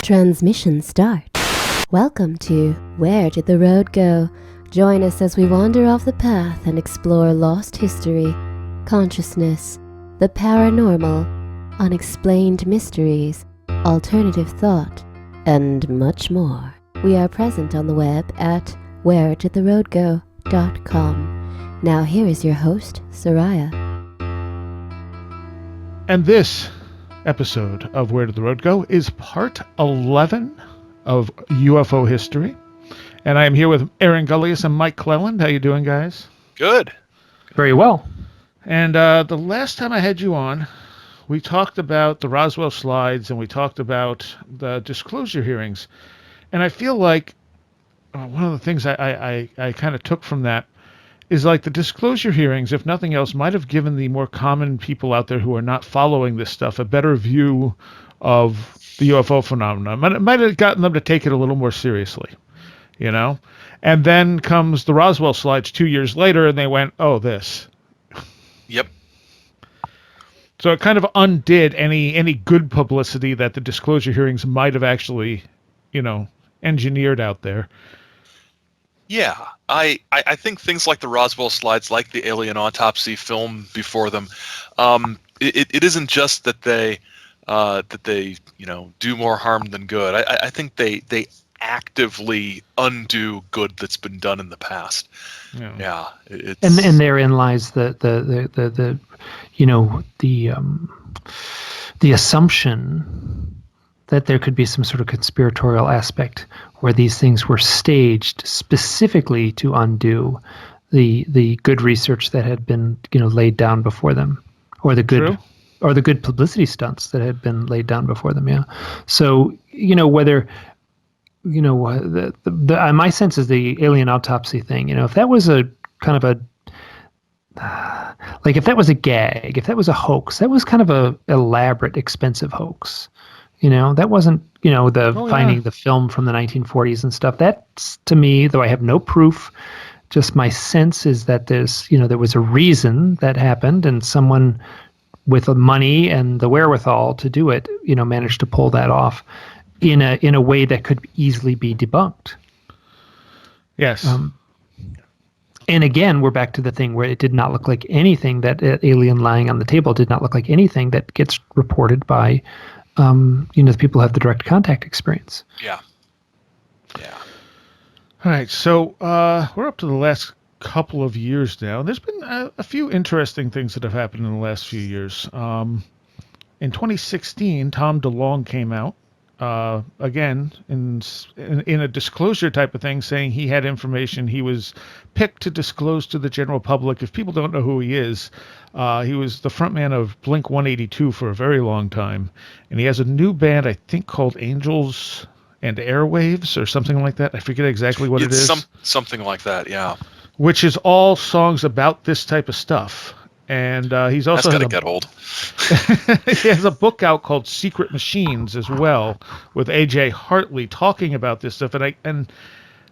Transmission start. Welcome to Where Did the Road Go? Join us as we wander off the path and explore lost history, consciousness, the paranormal, unexplained mysteries, alternative thought, and much more. We are present on the web at wheredidtheroadgo.com. Now here is your host, Soraya. And this episode of Where Did the Road Go is part 11 of UFO History. And I am here with Aaron Gulyas and Mike Clelland. How you doing, guys? Good. Very well. And the last time I had you on, we talked about the Roswell slides and we talked about the disclosure hearings. And I feel like one of the things I kind of took from that is like the disclosure hearings, if nothing else, might have given the more common people out there who are not following this stuff a better view of the UFO phenomenon. It might have gotten them to take it a little more seriously, you know? And then comes the Roswell slides 2 years later, and they went, oh, this. Yep. So it kind of undid any good publicity that the disclosure hearings might have actually, engineered out there. Yeah, I think things like the Roswell slides, like the alien autopsy film before them, it isn't just that they do more harm than good. I think they actively undo good that's been done in the past. Yeah, it's... and therein lies the assumption that there could be some sort of conspiratorial aspect where these things were staged specifically to undo the good research that had been laid down before them, or the good publicity stunts that had been laid down before them. Yeah. So whether my sense is the alien autopsy thing. If that was a kind of a if that was a gag, if that was a hoax, that was kind of a elaborate, expensive hoax. That wasn't, finding the film from the 1940s and stuff. That's, to me, though I have no proof, just my sense is that there was a reason that happened, and someone with the money and the wherewithal to do it, managed to pull that off in a way that could easily be debunked. Yes. And again, we're back to the thing where it did not look like anything that alien lying on the table did not look like anything that gets reported by the people who have the direct contact experience. Yeah. All right, so we're up to the last couple of years now. There's been a few interesting things that have happened in the last few years. In 2016, Tom DeLong came out again in a disclosure type of thing, saying he had information he was picked to disclose to the general public. If people don't know who he is, he was the frontman of Blink 182 for a very long time, and he has a new band, I think, called Angels and Airwaves or something like that. I forget exactly what it is. Something like that, yeah. Which is all songs about this type of stuff. And he's also that's gotta get old. He has a book out called Secret Machines as well, with AJ Hartley talking about this stuff. And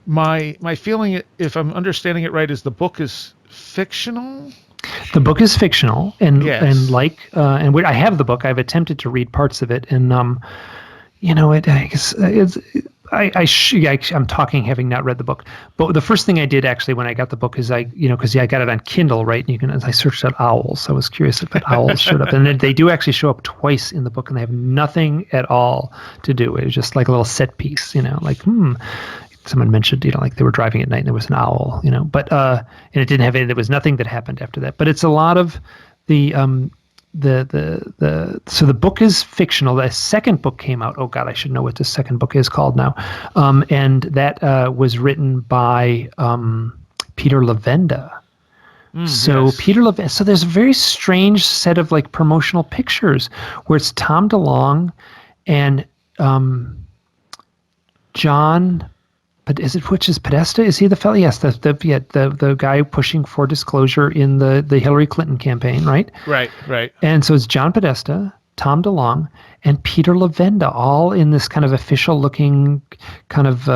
my feeling, if I'm understanding it right, is the book is fictional. The book is fictional, and yes. I have the book. I've attempted to read parts of it, and I'm talking having not read the book. But the first thing I did actually when I got the book is I got it on Kindle, right? And I searched out owls. I was curious if owls showed up, and they do actually show up twice in the book, and they have nothing at all to do. It was just like a little set piece, Someone mentioned, like they were driving at night and there was an owl, but and it didn't have any. There was nothing that happened after that. But it's a lot of so the book is fictional. The second book came out. Oh God, I should know what the second book is called now. And that was written by Peter Levenda. So yes. Peter Levenda. So there's a very strange set of like promotional pictures where it's Tom DeLong and John. But which is Podesta? Is he the fellow? Yes, the guy pushing for disclosure in the Hillary Clinton campaign, right? Right. And so it's John Podesta, Tom DeLong, and Peter Levenda, all in this kind of official-looking, kind of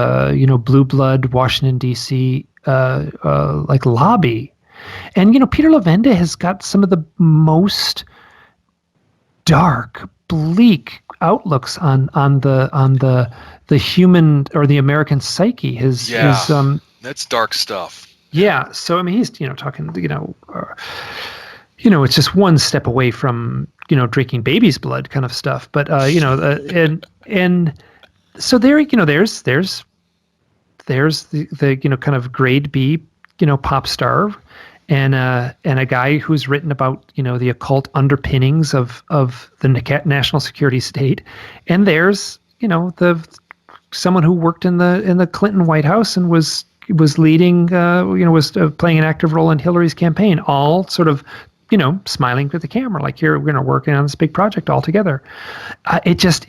blue blood Washington D.C. Like lobby, and Peter Levenda has got some of the most dark, bleak, outlooks on the human or the American psyche. His that's dark stuff. Yeah. So I mean, he's talking it's just one step away from drinking baby's blood kind of stuff. But and so there there's the kind of grade B pop star. And a guy who's written about the occult underpinnings of the national security state, and there's someone who worked in the Clinton White House and was leading was playing an active role in Hillary's campaign, all sort of smiling at the camera like, here we're working on this big project all together. It just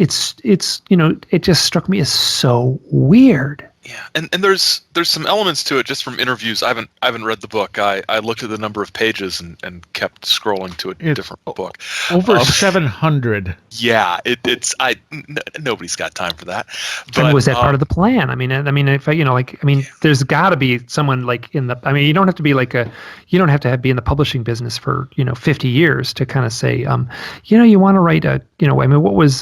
struck me as so weird. Yeah, and there's some elements to it just from interviews. I haven't read the book. I looked at the number of pages and kept scrolling to a different book. Over 700. Yeah, nobody's got time for that. But and was that part of the plan? I mean, there's got to be someone like in the. I mean, you don't have to be be in the publishing business for 50 years to kind of say, you want to write a. What was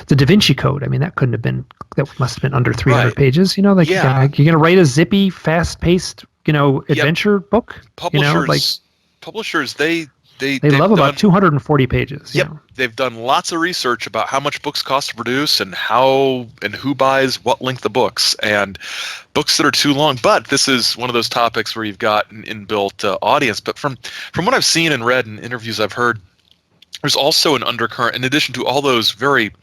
the Da Vinci Code? I mean, that must have been under 300 pages. You're going to write a zippy, fast-paced, adventure book. Publishers, they love about 240 pages. Yep, they've done lots of research about how much books cost to produce and how and who buys what length of books, and books that are too long. But this is one of those topics where you've got an inbuilt audience. But from what I've seen and read and interviews I've heard, there's also an undercurrent, in addition to all those very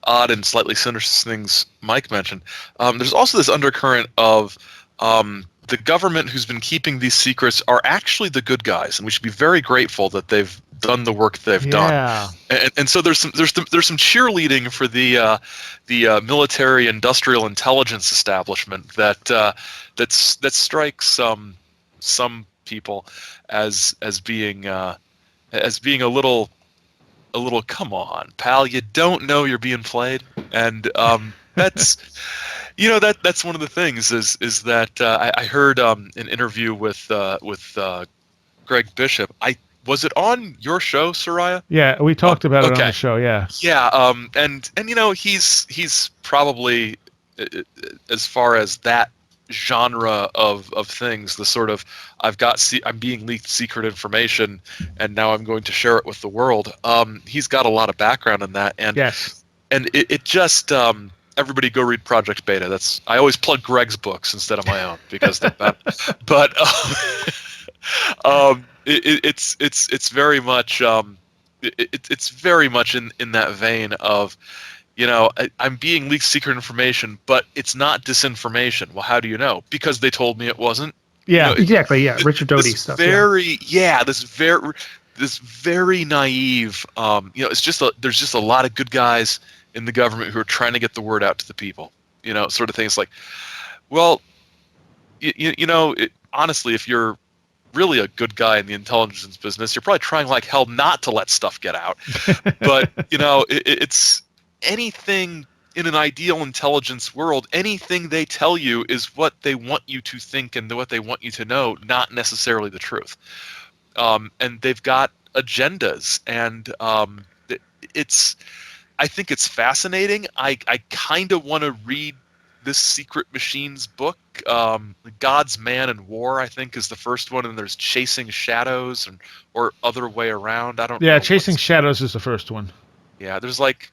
odd and slightly sinister things Mike mentioned. There's also this undercurrent of the government who's been keeping these secrets are actually the good guys, and we should be very grateful that they've done the work they've done. And so there's some cheerleading for the military industrial intelligence establishment that strikes some people as being a little come on, pal, you don't know you're being played. And that's that's one of the things is that I heard an interview with Greg Bishop. Was it on your show, Soraya? Yeah, we talked about it on the show. Yeah. And he's probably, as far as that genre of things, the sort of I'm being leaked secret information and now I'm going to share it with the world. He's got a lot of background in that, and yes, and it just everybody go read Project Beta. I always plug Greg's books instead of my own because they're better. But it's very much it's very much in that vein of, I'm being leaked secret information, but it's not disinformation. Well, how do you know? Because they told me it wasn't. Yeah, exactly. Yeah, Richard Doty stuff. This very naive. There's just a lot of good guys in the government who are trying to get the word out to the people. Sort of things like, well, honestly, if you're really a good guy in the intelligence business, you're probably trying like hell not to let stuff get out. But it's anything in an ideal intelligence world, anything they tell you is what they want you to think and what they want you to know, not necessarily the truth. And they've got agendas, and I think it's fascinating. I kind of want to read this Secret Machines book. God's Man and War, I think, is the first one, and there's Chasing Shadows or other way around. I don't know. Yeah, Chasing Shadows is the first one. Yeah, there's like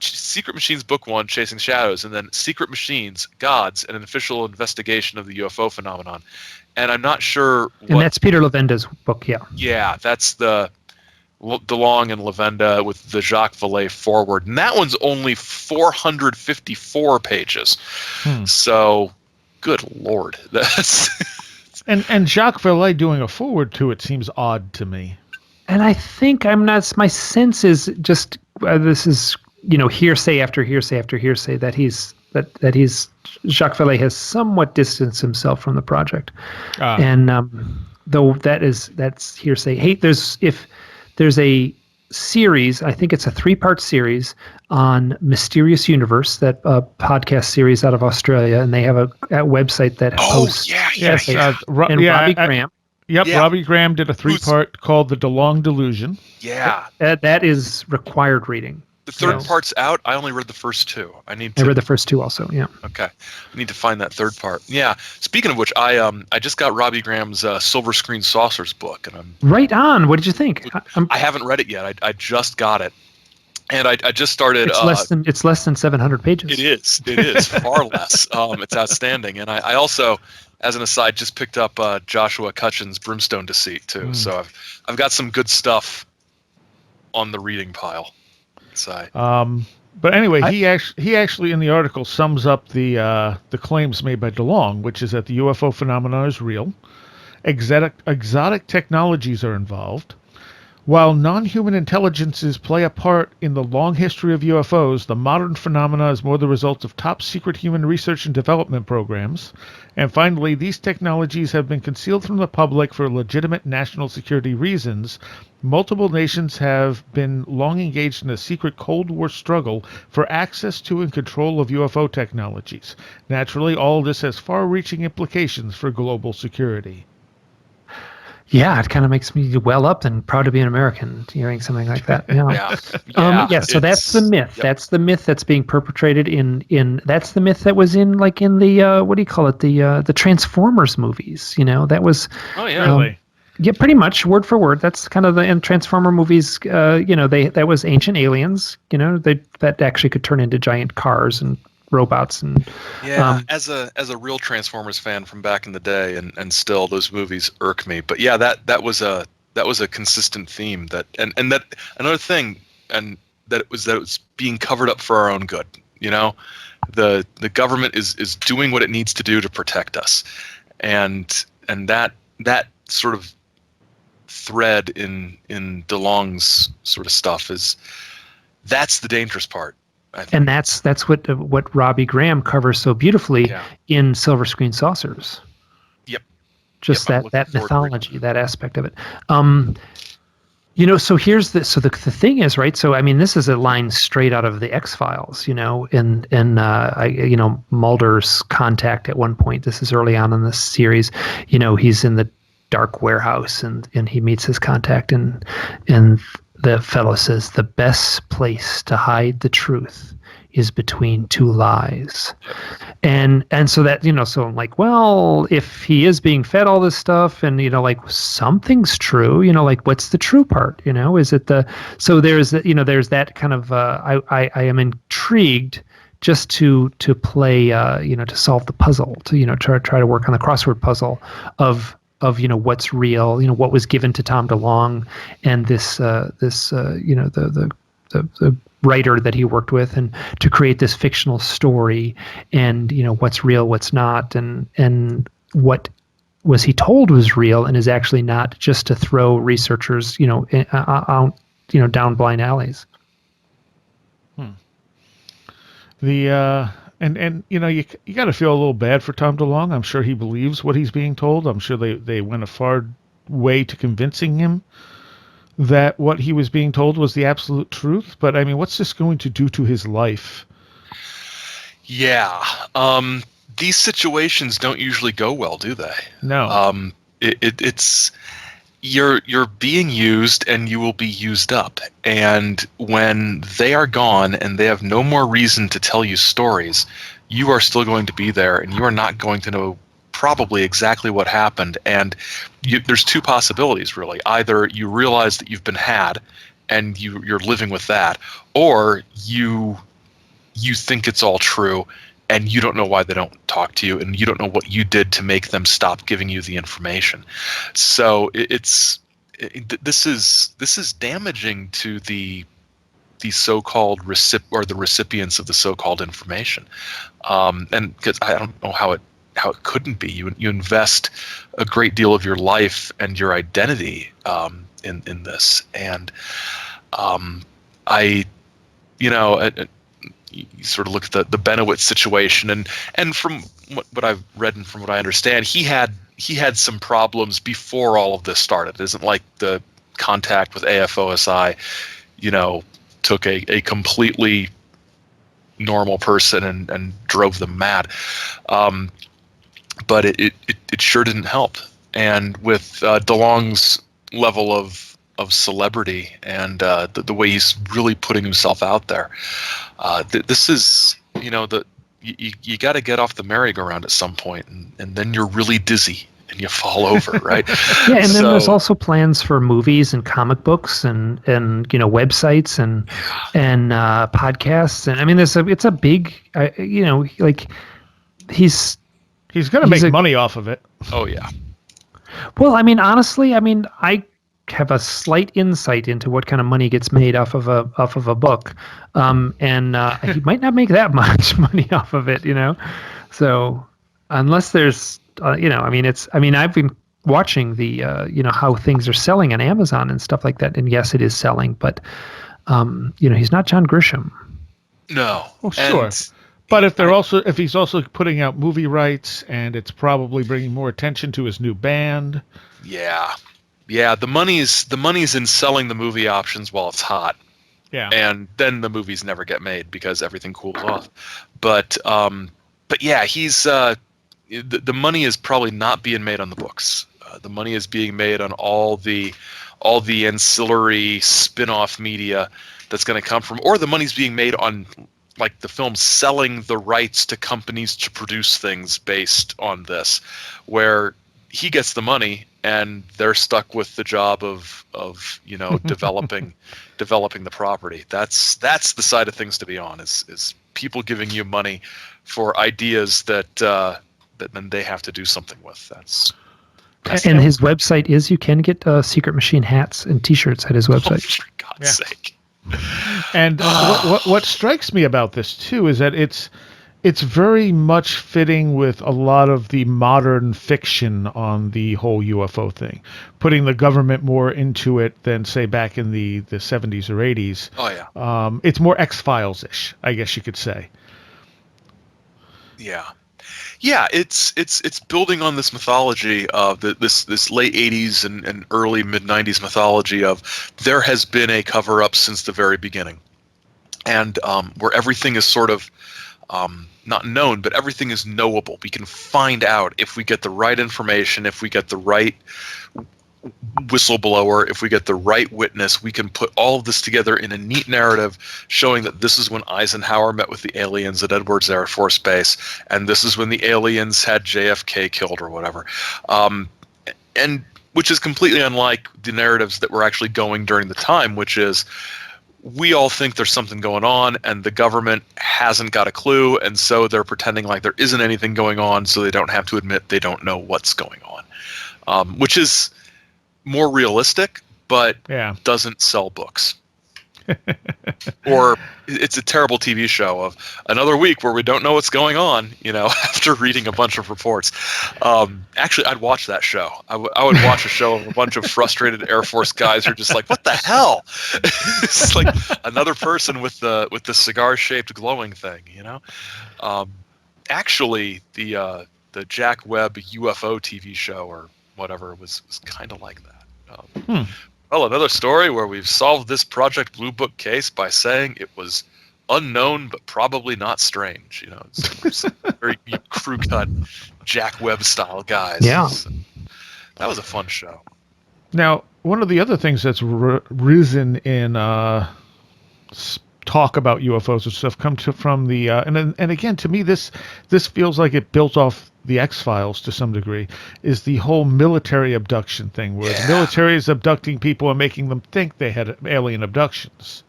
Secret Machines Book 1, Chasing Shadows, and then Secret Machines, Gods, and an official investigation of the UFO phenomenon. And I'm not sure And that's Peter Levenda's book, yeah. Yeah, that's the DeLonge and Levenda with the Jacques Vallée forward. And that one's only 454 pages. So, good Lord. That's and Jacques Vallée doing a forward to it seems odd to me. And I think my sense is just, this is, hearsay after hearsay after hearsay, that Jacques Vallée has somewhat distanced himself from the project. And though that's hearsay. Hey, there's a series, I think it's a 3-part series on Mysterious Universe, that podcast series out of Australia, and they have a website that hosts. Robbie Graham. Yep, Yeah. Robbie Graham did a 3-part called The DeLonge Delusion. Yeah. That is required reading. The third part's out. I only read the first 2. I read the first 2 also, yeah. Okay. I need to find that third part. Yeah. Speaking of which, I just got Robbie Graham's Silver Screen Saucers book, and I'm right on. What did you think? I haven't read it yet. I just got it. And I just started. It's less than 700 pages. It is far less. It's outstanding. And I also, as an aside, just picked up Joshua Cutchin's Brimstone Deceit too. So I've got some good stuff on the reading pile. But anyway, he actually in the article sums up the claims made by DeLonge, which is that the UFO phenomenon is real, exotic technologies are involved. While non-human intelligences play a part in the long history of UFOs, the modern phenomena is more the result of top-secret human research and development programs. And finally, these technologies have been concealed from the public for legitimate national security reasons. Multiple nations have been long engaged in a secret Cold War struggle for access to and control of UFO technologies. Naturally, all this has far-reaching implications for global security. Yeah, it kind of makes me well up and proud to be an American hearing something like that. Yeah. So that's the myth. Yep. That's the myth that's being perpetrated in that's the myth that was in the what do you call it? The Transformers movies, that was Really? Yeah, pretty much word for word. That's kind of in Transformer movies, that was ancient aliens, that actually could turn into giant cars and robots and as a real Transformers fan from back in the day, and still those movies irk me. But yeah, that was a consistent theme that another thing, and that it was being covered up for our own good. The government is doing what it needs to do to protect us, and that sort of thread in DeLonge's sort of stuff that's the dangerous part. And that's what Robbie Graham covers so beautifully in Silver Screen Saucers. Yep. Just that mythology, that aspect of it. So here's the thing is, right? So I mean, this is a line straight out of the X-Files, in Mulder's contact at one point. This is early on in the series. He's in the dark warehouse and he meets his contact and the fellow says the best place to hide the truth is between two lies. And so that, so I'm like, well, if he is being fed all this stuff and, something's true, what's the true part? Is it so there's that kind of, I am intrigued just to play, to solve the puzzle, to, try to work on the crossword puzzle of what's real, what was given to Tom DeLonge and this the writer that he worked with, and to create this fictional story, and what's real, what's not, and what was he told was real and is actually not, just to throw researchers down blind alleys. And you got to feel a little bad for Tom DeLonge. I'm sure he believes what he's being told. I'm sure they went a far way to convincing him that what he was being told was the absolute truth. But I mean, what's this going to do to his life? Yeah. These situations don't usually go well, do they? No. It's you're being used and you will be used up. And when they are gone and they have no more reason to tell you stories, you are still going to be there and you are not going to know probably exactly what happened. And there's two possibilities, really. Either you realize that you've been had and you're living with that, or you think it's all true and you don't know why they don't talk to you, and you don't know what you did to make them stop giving you the information. So this is damaging to the so-called the recipients of the so-called information, and because I don't know how it couldn't be. You invest a great deal of your life and your identity in this, and you sort of look at the Benowitz situation, and from what I've read and from what I understand, he had some problems before all of this started. It isn't like the contact with AFOSI, took a completely normal person and drove them mad. But it sure didn't help. and with DeLonge's level of celebrity and the way he's really putting himself out there, this is, you got to get off the merry-go-round at some point, and then you're really dizzy and you fall over, right? Yeah, and then there's also plans for movies and comic books and websites and podcasts, and I mean it's a big like he's going to make money off of it. Oh yeah. Well, I mean, honestly, I have a slight insight into what kind of money gets made off of a book, and he might not make that much money off of it, So unless there's, I've been watching the, how things are selling on Amazon and stuff like that, and yes, it is selling, but he's not John Grisham. No, well, sure. But if he's also putting out movie rights, and it's probably bringing more attention to his new band. Yeah. The money's in selling the movie options while it's hot. Yeah. And then the movies never get made because everything cools off. But yeah, he's the money is probably not being made on the books. The money is being made on all the ancillary spin-off media that's going to come from, or the money's being made on, like, the film selling the rights to companies to produce things based on this, where he gets the money and they're stuck with the job of developing the property. That's the side of things to be on, is people giving you money for ideas that then they have to do something with. And his website is, you can get Secret Machine hats and T-shirts at his website. Oh, for God's sake. And what strikes me about this too is that it's very much fitting with a lot of the modern fiction on the whole UFO thing, putting the government more into it than, say, back in the 70s or 80s. Oh yeah. It's more X-Files-ish, I guess you could say. Yeah. Yeah, it's building on this mythology of this late 80s and early mid 90s mythology of there has been a cover-up since the very beginning, and where everything is sort of not known, but everything is knowable. We can find out if we get the right information, if we get the right whistleblower, if we get the right witness. We can put all of this together in a neat narrative showing that this is when Eisenhower met with the aliens at Edwards Air Force Base, and this is when the aliens had JFK killed or whatever, and which is completely unlike the narratives that were actually going during the time, which is we all think there's something going on and the government hasn't got a clue, and so they're pretending like there isn't anything going on so they don't have to admit they don't know what's going on, which is more realistic, but doesn't sell books. Or it's a terrible TV show of another week where we don't know what's going on, after reading a bunch of reports. Actually, I'd watch that show. I would watch a show of a bunch of frustrated Air Force guys who are just like, what the hell? It's like another person with the cigar-shaped glowing thing, Actually, the Jack Webb UFO TV show or whatever was kind of like that. Well, another story where we've solved this Project Blue Book case by saying it was unknown but probably not strange. It's very crew cut Jack Webb style guys. Yeah, so that was a fun show. Now, one of the other things that's risen in talk about UFOs and stuff come from the and again, to me this feels like it built off the X-Files to some degree, is the whole military abduction thing, where the military is abducting people and making them think they had alien abductions.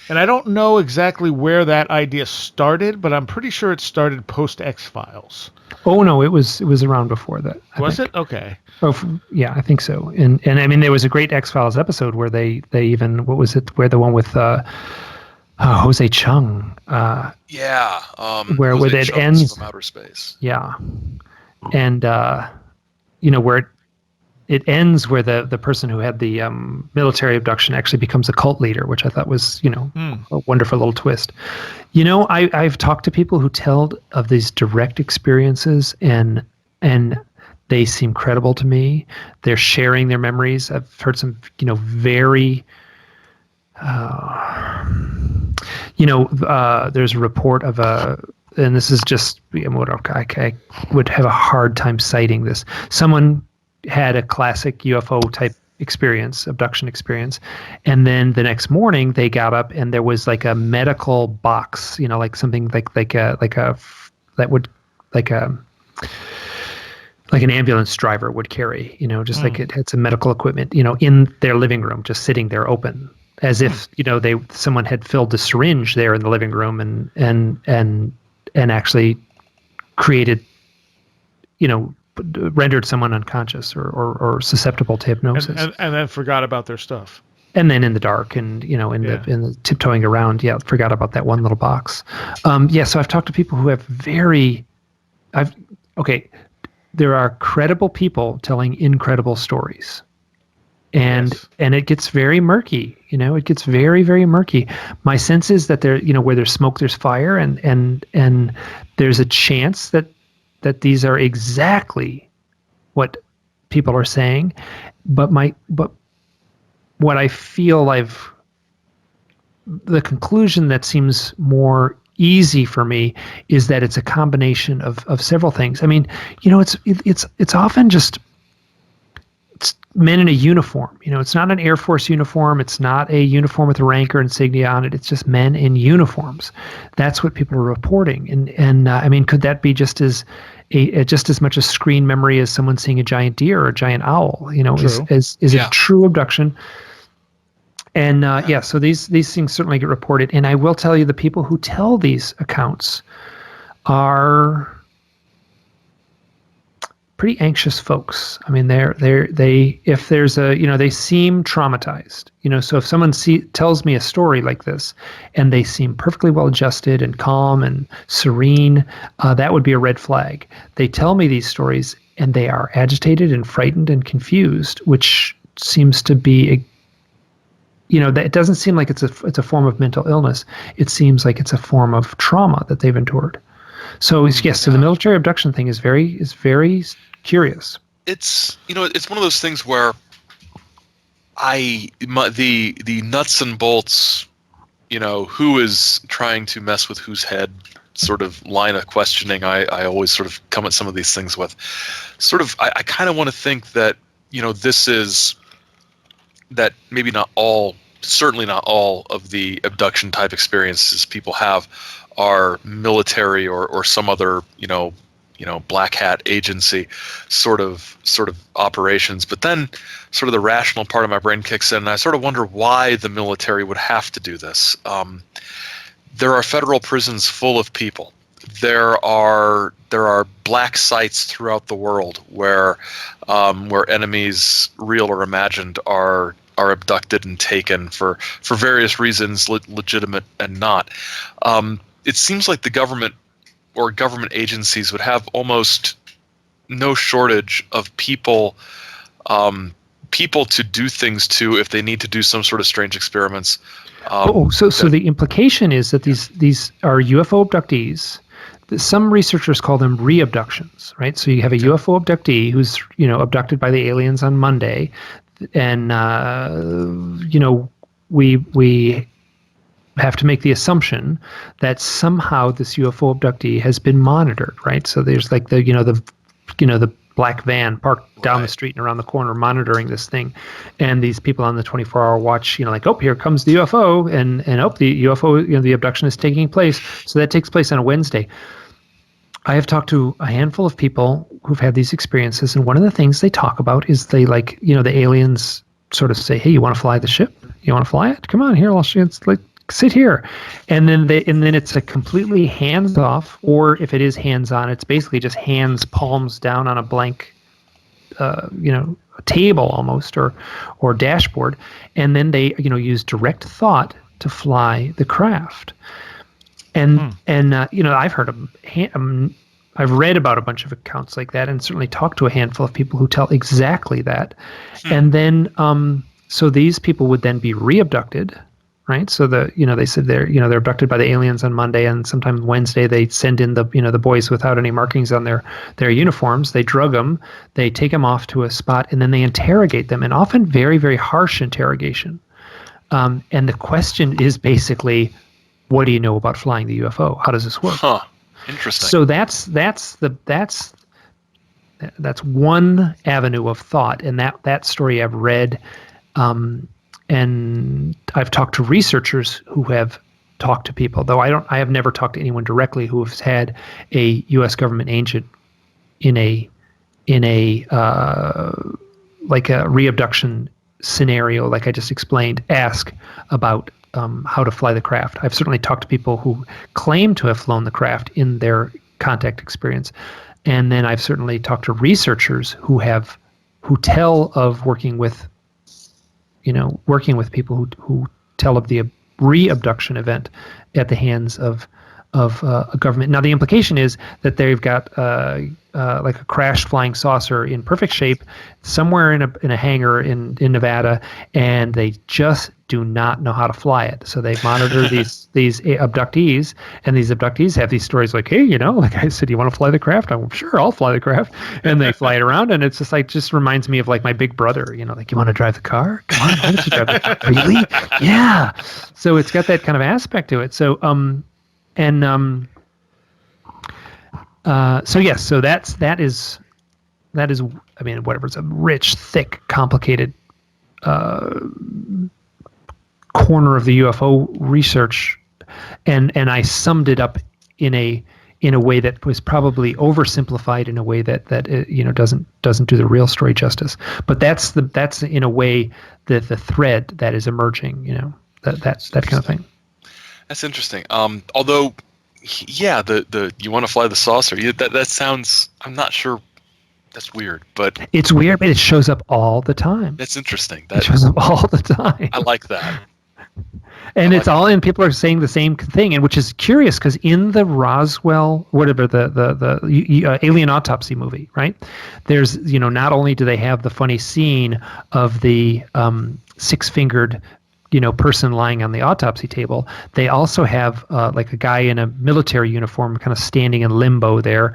And I don't know exactly where that idea started, but I'm pretty sure it started post X-Files. Oh no, it was around before that. Was it? Okay. Oh yeah, I think so. And I mean, there was a great X-Files episode where they even, what was it? Where the one with Jose Chung. Where it ends from outer space. Yeah, and where it ends where the person who had the military abduction actually becomes a cult leader, which I thought was a wonderful little twist. I've talked to people who tell of these direct experiences, and they seem credible to me. They're sharing their memories. I've heard some very there's a report of and this is just I would have a hard time citing this. Someone had a classic UFO type experience, abduction experience, and then the next morning they got up and there was like a medical box, like something like an ambulance driver would carry, just like it had some medical equipment, in their living room, just sitting there open, as if someone had filled the syringe there in the living room and actually created, rendered someone unconscious or susceptible to hypnosis, and then forgot about their stuff. And then in the dark and in the tiptoeing around, forgot about that one little box. So I've talked to people who have there are credible people telling incredible stories. And it gets very murky, it gets very, very murky. My sense is that there, where there's smoke, there's fire, and there's a chance that these are exactly what people are saying. But what I feel the conclusion that seems more easy for me is that it's a combination of several things. I mean, it's often just men in a uniform. It's not an Air Force uniform. It's not a uniform with a rank or insignia on it. It's just men in uniforms. That's what people are reporting. And I mean, could that be just as much a screen memory as someone seeing a giant deer or a giant owl? Is it a true abduction? And so these things certainly get reported. And I will tell you, the people who tell these accounts are pretty anxious folks. I mean, if there's they seem traumatized. So if someone tells me a story like this, and they seem perfectly well adjusted and calm and serene, that would be a red flag. They tell me these stories, and they are agitated and frightened and confused, which seems to be that it doesn't seem like it's a form of mental illness. It seems like it's a form of trauma that they've endured. So so the military abduction thing is very curious. It's it's one of those things where the nuts and bolts, who is trying to mess with whose head sort of line of questioning, I always sort of come at some of these things with sort of, I kind of want to think that, this is that maybe certainly not all of the abduction type experiences people have are military or some other, black hat agency sort of operations. But then sort of the rational part of my brain kicks in, and I sort of wonder why the military would have to do this. There are federal prisons full of people. There are black sites throughout the world where enemies, real or imagined, are abducted and taken for various reasons, legitimate and not. It seems like the government or government agencies would have almost no shortage of people to do things to if they need to do some sort of strange experiments. So the implication is that these are UFO abductees. Some researchers call them re-abductions, right? So you have a UFO abductee who's abducted by the aliens on Monday, and we have to make the assumption that somehow this UFO abductee has been monitored, right? So there's like the black van parked down the street and around the corner monitoring this thing, and these people on the 24-hour watch, here comes the UFO, and the UFO, the abduction is taking place. So that takes place on a Wednesday. I have talked to a handful of people who've had these experiences, and one of the things they talk about is the aliens sort of say, "Hey, you want to fly the ship? You want to fly it? Come on, here, I'll show you. It's like, sit here." And then it's a completely hands off, or if it is hands on, it's basically just hands, palms down on a blank, table almost, or dashboard, and then they use direct thought to fly the craft. And I've heard I've read about a bunch of accounts like that, and certainly talked to a handful of people who tell exactly that. And then so these people would then be re-abducted, right? So they said they're abducted by the aliens on Monday, and sometimes Wednesday they send in the boys without any markings on their uniforms. They drug them, they take them off to a spot, and then they interrogate them, and often very, very harsh interrogation. And the question is basically, what do you know about flying the UFO? How does this work? Huh. Interesting. So that's That's one avenue of thought, and that story I've read, and I've talked to researchers who have talked to people. Though I have never talked to anyone directly who has had a U.S. government agent in a like a re-abduction scenario, like I just explained, ask about how to fly the craft. I've certainly talked to people who claim to have flown the craft in their contact experience. And then I've certainly talked to researchers who tell of working with people who tell of the re-abduction event at the hands of a government. Now, the implication is that they've got like a crashed flying saucer in perfect shape somewhere in a hangar in Nevada, and they just do not know how to fly it. So they monitor these abductees, and these abductees have these stories like, hey, like I said, you want to fly the craft? I'm sure I'll fly the craft. And they fly it around, and it's just reminds me of like my big brother, like, you want to drive the car? Come on, why don't you drive the car? Really? Yeah. So it's got that kind of aspect to it. So, so that is, I mean, whatever, it's a rich, thick, complicated corner of the UFO research, and I summed it up in a way that was probably oversimplified in a way that doesn't do the real story justice. But that's in a way the thread that is emerging. That's that kind of thing. That's interesting. Although, yeah, the you want to fly the saucer. That sounds. I'm not sure. That's weird, but it's weird, but it shows up all the time. That's interesting. It shows up all the time. I like that. And it's all, and people are saying the same thing, and which is curious because in the Roswell, whatever the alien autopsy movie, right? There's not only do they have the funny scene of the six-fingered person lying on the autopsy table, they also have like a guy in a military uniform kind of standing in limbo there,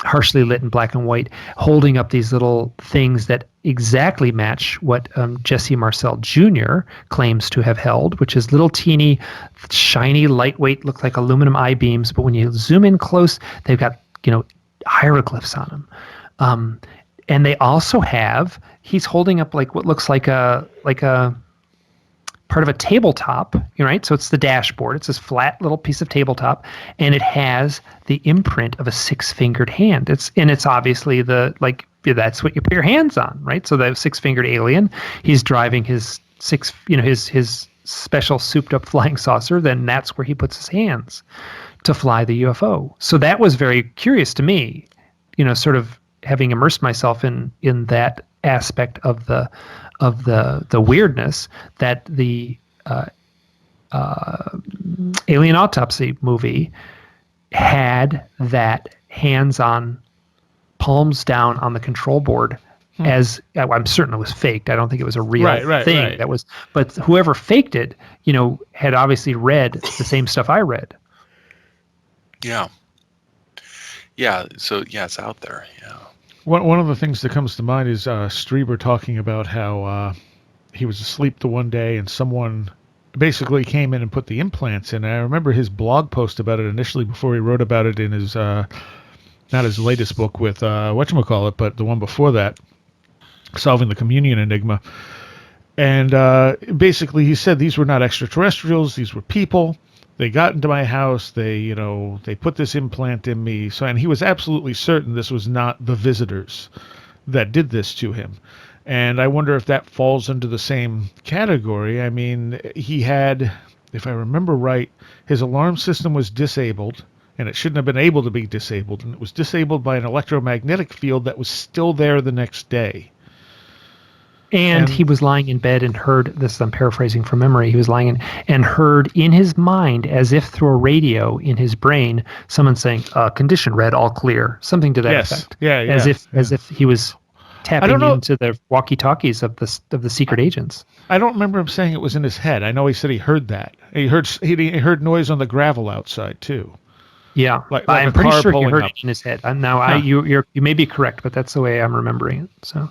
harshly lit in black and white, holding up these little things that exactly match what Jesse Marcel Jr. claims to have held, which is little teeny, shiny, lightweight, look like aluminum I-beams, but when you zoom in close, they've got hieroglyphs on them. And they also have, he's holding up like what looks like a part of a tabletop, right? So it's the dashboard. It's this flat little piece of tabletop, and it has the imprint of a six-fingered hand. It's obviously that's what you put your hands on, right? So the six-fingered alien, he's driving his his special souped-up flying saucer. Then that's where he puts his hands to fly the UFO. So that was very curious to me, sort of having immersed myself in that aspect of the weirdness that the alien autopsy movie had, that hands-on, palms down on the control board, as I'm certain it was faked. I don't think it was a real thing. Right. That was, but whoever faked it, had obviously read the same stuff I read. Yeah. Yeah. So yeah, it's out there. Yeah. One of the things that comes to mind is Strieber talking about how he was asleep the one day and someone basically came in and put the implants in. And I remember his blog post about it initially before he wrote about it in his, not his latest book with whatchamacallit, but the one before that, Solving the Communion Enigma. And basically he said these were not extraterrestrials, these were people. They got into my house, they put this implant in me. So, and he was absolutely certain this was not the visitors that did this to him. And I wonder if that falls into the same category. I mean, he had, if I remember right, his alarm system was disabled, and it shouldn't have been able to be disabled. And it was disabled by an electromagnetic field that was still there the next day. And he was lying in bed and heard, this I'm paraphrasing from memory, he was lying in and heard in his mind, as if through a radio in his brain, someone saying, condition red, all clear, something to that effect. Yeah. As if he was tapping into the walkie-talkies of the secret agents. I don't remember him saying it was in his head. I know he said he heard that. He heard noise on the gravel outside too. Yeah, like I'm pretty sure he heard up. it in his head. You may be correct, but that's the way I'm remembering it. So.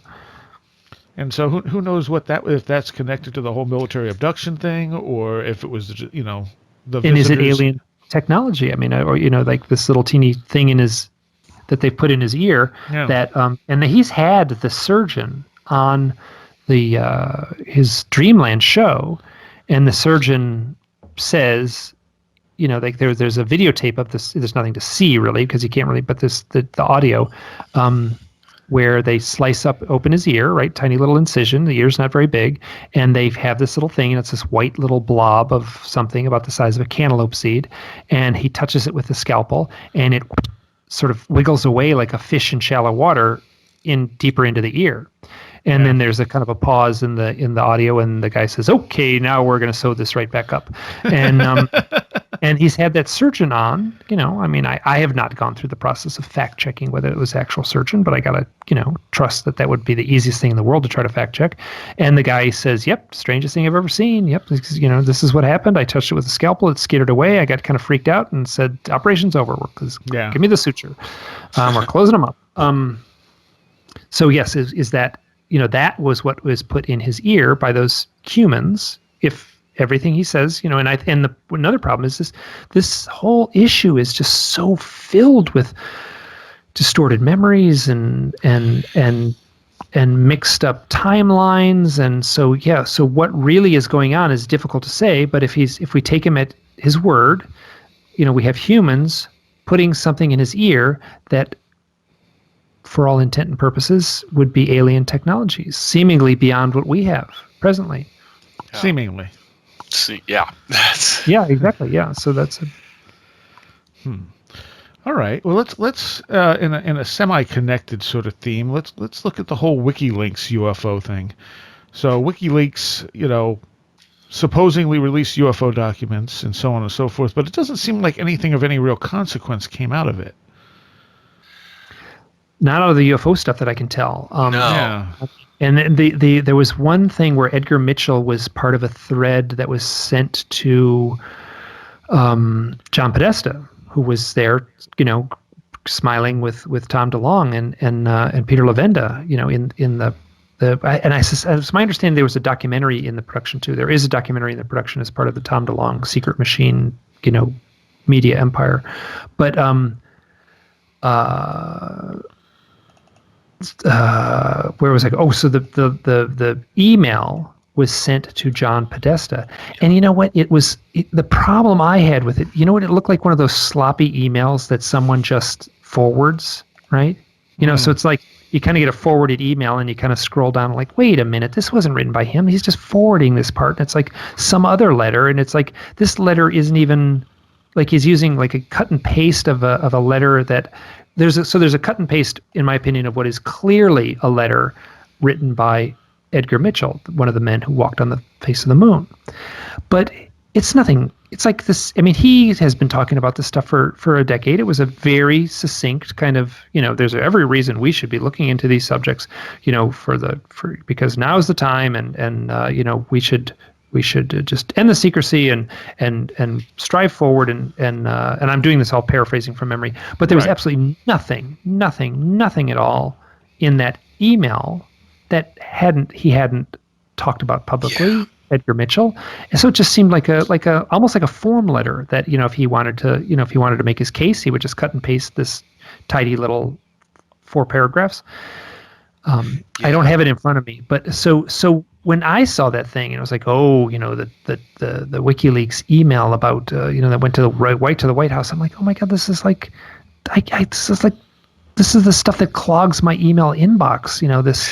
And so who knows if that's connected to the whole military abduction thing, or if it was, the visitors. And is it alien technology? I mean, or like this little teeny thing in his that they put in his ear. Yeah. That and he's had the surgeon on the his Dreamland show, and the surgeon says, like there's a videotape of this. There's nothing to see really because you can't really, but the audio, where they slice open his ear, right? Tiny little incision. The ear's not very big, and they have this little thing, and it's this white little blob of something about the size of a cantaloupe seed, and he touches it with the scalpel, and it sort of wiggles away like a fish in shallow water deeper into the ear. And then there's a kind of a pause in the audio, and the guy says, "Okay, now we're going to sew this right back up." And and he's had that surgeon on. I mean, I have not gone through the process of fact checking whether it was actual surgeon, but I gotta trust that would be the easiest thing in the world to try to fact check. And the guy says, "Yep, strangest thing I've ever seen. Yep, this is what happened. I touched it with a scalpel. It skidded away. I got kind of freaked out and said, operation's over. Give me the suture. We're closing them up." So yes, is that. That was what was put in his ear by those humans. If everything he says, another problem is this whole issue is just so filled with distorted memories and mixed up timelines, and so what really is going on is difficult to say. But if we take him at his word, we have humans putting something in his ear that, for all intent and purposes, would be alien technologies, seemingly beyond what we have presently. Yeah. Seemingly. Yeah. Yeah, exactly. Yeah. So that's All right. Well, let's in a semi-connected sort of theme, let's look at the whole WikiLeaks UFO thing. So WikiLeaks, supposedly released UFO documents and so on and so forth, but it doesn't seem like anything of any real consequence came out of it. Not out of the UFO stuff that I can tell. No. Yeah. And there was one thing where Edgar Mitchell was part of a thread that was sent to John Podesta, who was there, smiling with Tom DeLong and Peter Levenda, in the it's my understanding there was a documentary in the production too. There is a documentary in the production as part of the Tom DeLong Secret Machine, media empire, but where was I? Oh, so the email was sent to John Podesta, and you know what? The problem I had with it. You know what? It looked like one of those sloppy emails that someone just forwards, right? So it's like you kind of get a forwarded email, and you kind of scroll down, like, wait a minute, this wasn't written by him. He's just forwarding this part, and it's like some other letter, and it's like this letter isn't even like he's using like a cut and paste of a letter that. There's a cut and paste, in my opinion, of what is clearly a letter written by Edgar Mitchell, one of the men who walked on the face of the moon. But it's nothing. It's like this. I mean, he has been talking about this stuff for a decade. It was a very succinct kind of, there's every reason we should be looking into these subjects, because now is the time, and we should just end the secrecy and strive forward and I'm doing this all paraphrasing from memory, but there was absolutely nothing at all in that email that he hadn't talked about publicly, Edgar Mitchell, and so it just seemed like a almost like a form letter that if he wanted to make his case, he would just cut and paste this tidy little 4 paragraphs. I don't have it in front of me, but so when I saw that thing, and I was like, the WikiLeaks email about that went to the right to the White House. I'm like, oh my God, this is like, this is the stuff that clogs my email inbox.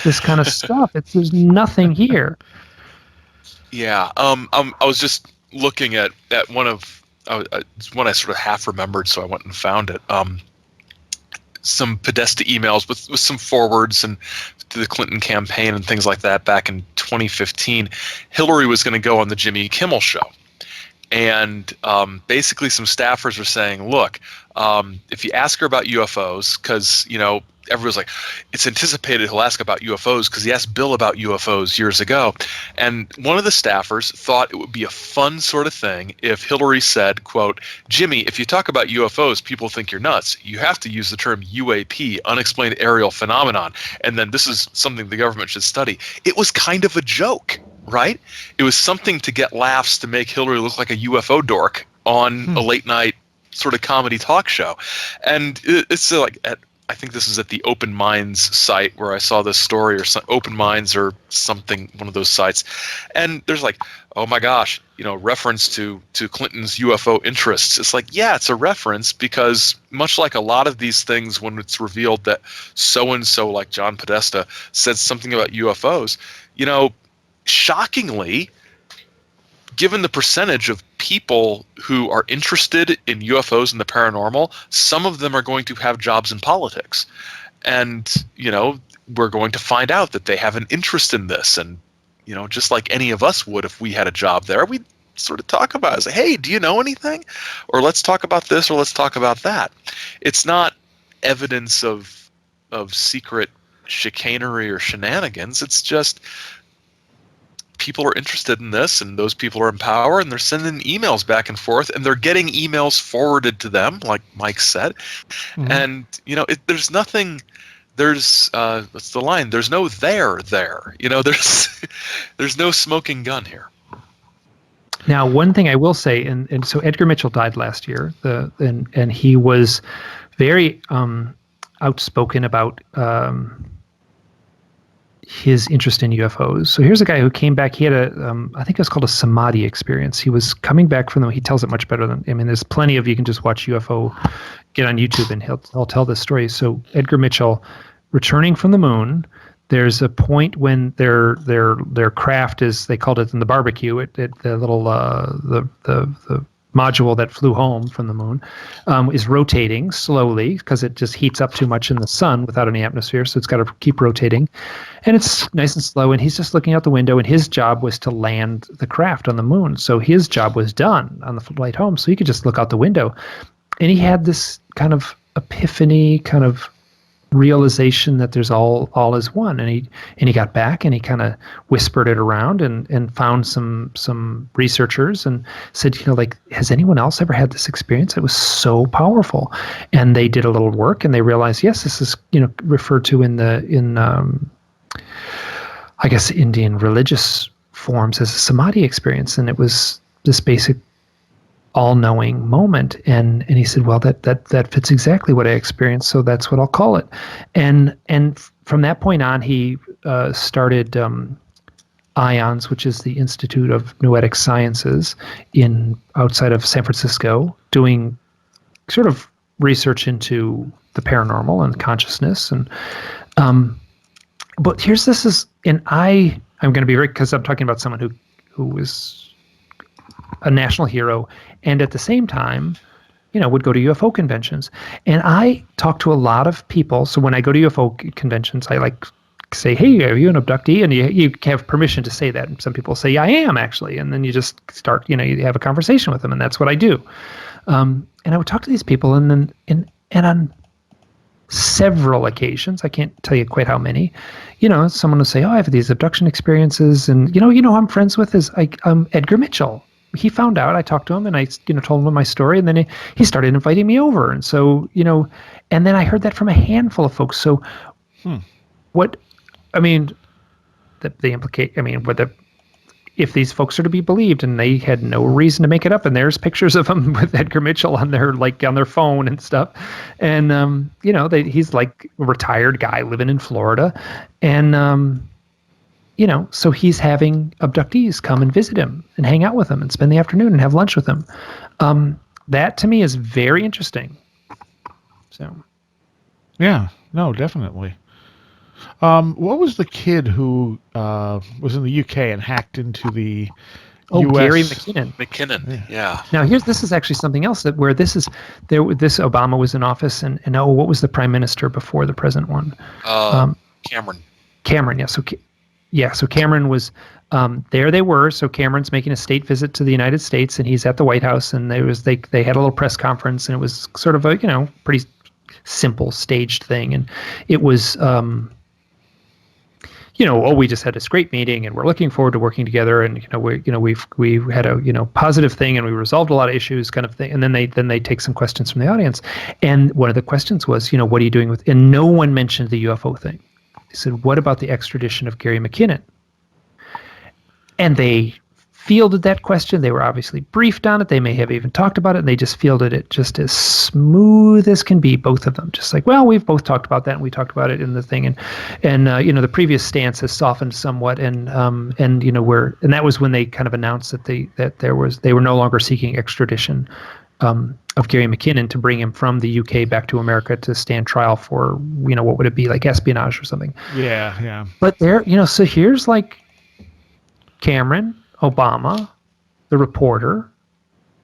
This kind of stuff. There's nothing here. Yeah. I was just looking at one of it's one I sort of half remembered, so I went and found it. Some Podesta emails with some forwards and to the Clinton campaign and things like that back in 2015. Hillary was going to go on the Jimmy Kimmel show. And basically some staffers were saying, look, if you ask her about UFOs, because, everyone's like, it's anticipated he'll ask about UFOs because he asked Bill about UFOs years ago. And one of the staffers thought it would be a fun sort of thing if Hillary said, quote, Jimmy, if you talk about UFOs, people think you're nuts. You have to use the term UAP, unexplained aerial phenomenon. And then this is something the government should study. It was kind of a joke, right? It was something to get laughs to make Hillary look like a UFO dork on a late night sort of comedy talk show. And it's like I think this is at the Open Minds site where I saw this story, or Open Minds or something, one of those sites. And there's like, oh my gosh, reference to Clinton's UFO interests. It's like, yeah, it's a reference because much like a lot of these things, when it's revealed that so-and-so like John Podesta said something about UFOs, shockingly, given the percentage of people who are interested in UFOs and the paranormal, some of them are going to have jobs in politics. And, we're going to find out that they have an interest in this. And, just like any of us would if we had a job there, we'd sort of talk about it. Say, hey, do you know anything? Or let's talk about this, or let's talk about that. It's not evidence of secret chicanery or shenanigans. It's just people are interested in this, and those people are in power, and they're sending emails back and forth, and they're getting emails forwarded to them, like Mike said. Mm-hmm. And there's nothing. There's what's the line? There's no there. There's no smoking gun here. Now, one thing I will say, and so Edgar Mitchell died last year, and he was very outspoken about his interest in UFOs. So here's a guy who came back. He had I think it was called a samadhi experience. He was coming back from he tells it much better than, there's plenty of, you can just watch UFO, get on YouTube, and he'll tell this story. So Edgar Mitchell, returning from the moon, there's a point when their craft is, they called it in the barbecue, the little, the module that flew home from the moon is rotating slowly because it just heats up too much in the sun without any atmosphere, so it's got to keep rotating, and it's nice and slow, and he's just looking out the window, and his job was to land the craft on the moon. So his job was done on the flight home, so he could just look out the window, and he had this kind of epiphany, kind of realization that there's all is one, and he got back, and he kind of whispered it around, and found some researchers and said, has anyone else ever had this experience? It was so powerful. And they did a little work, and they realized, yes, this is referred to in I guess Indian religious forms as a samadhi experience, and it was this basic all-knowing moment, and he said, well, that fits exactly what I experienced, so that's what I'll call it. And from that point on, he started IONS, which is the Institute of Noetic Sciences outside of San Francisco, doing sort of research into the paranormal and consciousness. And but I'm going to be right, because I'm talking about someone who was a national hero, and at the same time, would go to UFO conventions. And I talk to a lot of people. So when I go to UFO conventions, I say, hey, are you an abductee? And you have permission to say that. And some people say, yeah, I am actually. And then you just start, you have a conversation with them, and that's what I do. And I would talk to these people, and on several occasions, I can't tell you quite how many, someone will say, oh, I have these abduction experiences, and who I'm friends with is Edgar Mitchell. He found out, I talked to him, and I told him my story, and then he started inviting me over. And so, and then I heard that from a handful of folks. So if these folks are to be believed, and they had no reason to make it up, and there's pictures of him with Edgar Mitchell on their phone and stuff. And, he's like a retired guy living in Florida. And, so he's having abductees come and visit him and hang out with him and spend the afternoon and have lunch with him. That to me is very interesting. So, yeah, no, definitely. What was the kid who was in the UK and hacked into the US? Gary McKinnon. McKinnon, yeah. Now this is actually something else this Obama was in office, and what was the prime minister before the present one? Cameron. Cameron, yeah. So Cameron was there. They were. So Cameron's making a state visit to the United States, and he's at the White House, and they had a little press conference, and it was sort of a pretty simple staged thing, and it was we just had this great meeting, and we're looking forward to working together, and we had a positive thing, and we resolved a lot of issues, kind of thing. And then they take some questions from the audience, and one of the questions was, what are you doing with? And no one mentioned the UFO thing. They said, what about the extradition of Gary McKinnon? And they fielded that question. They were obviously briefed on it. They may have even talked about it, and they just fielded it just as smooth as can be, both of them. Just like, well, we've both talked about that, and we talked about it in the thing, and the previous stance has softened somewhat, and that was when they kind of announced that they were no longer seeking extradition of Gary McKinnon to bring him from the UK back to America to stand trial for, what would it be, like espionage or something. Yeah. But so here's like Cameron, Obama, the reporter,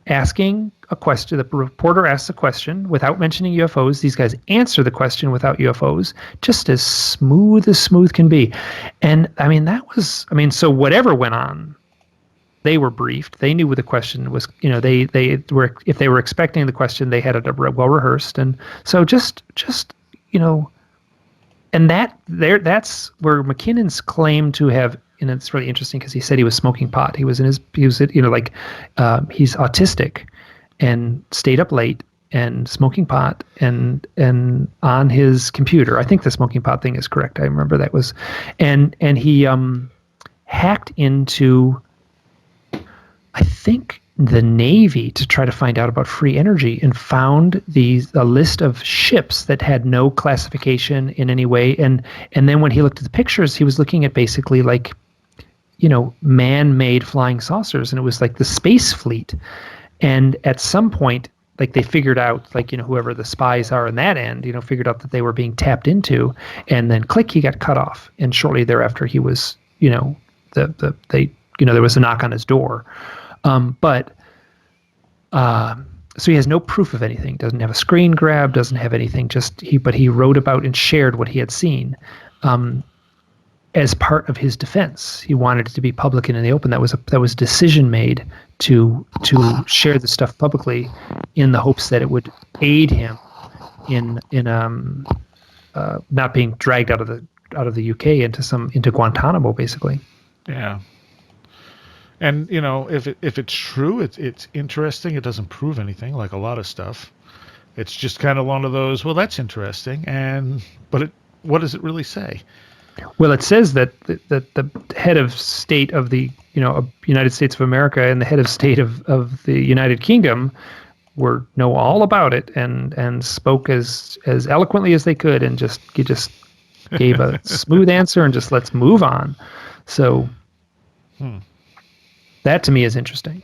asking a question. The reporter asks a question without mentioning UFOs. These guys answer the question without UFOs, just as smooth can be. And so whatever went on, they were briefed. They knew what the question was. They were, if they were expecting the question, they had it well rehearsed. And so just and that's where McKinnon's claim to have. And it's really interesting because he said he was smoking pot. He's autistic and stayed up late and smoking pot and on his computer. I think the smoking pot thing is correct. I remember that was, and he hacked into, I think, the Navy to try to find out about free energy and found a list of ships that had no classification in any way. And then when he looked at the pictures, he was looking at basically like, man-made flying saucers, and it was like the space fleet. And at some point, like they figured out, like, whoever the spies are on that end, figured out that they were being tapped into, and then click, he got cut off. And shortly thereafter, he was, there was a knock on his door. So he has no proof of anything, doesn't have a screen grab, doesn't have anything, but he wrote about and shared what he had seen. As part of his defense, he wanted it to be public and in the open. That was a decision made to share the stuff publicly, in the hopes that it would aid him in not being dragged out of the UK into Guantanamo, basically. Yeah. And if it's true, it's interesting. It doesn't prove anything, like a lot of stuff. It's just kind of one of those. Well, that's interesting, but what does it really say? Well, it says that the head of state of the United States of America and the head of state of the United Kingdom know all about it and spoke as eloquently as they could, and just gave a smooth answer and just let's move on. So that to me is interesting.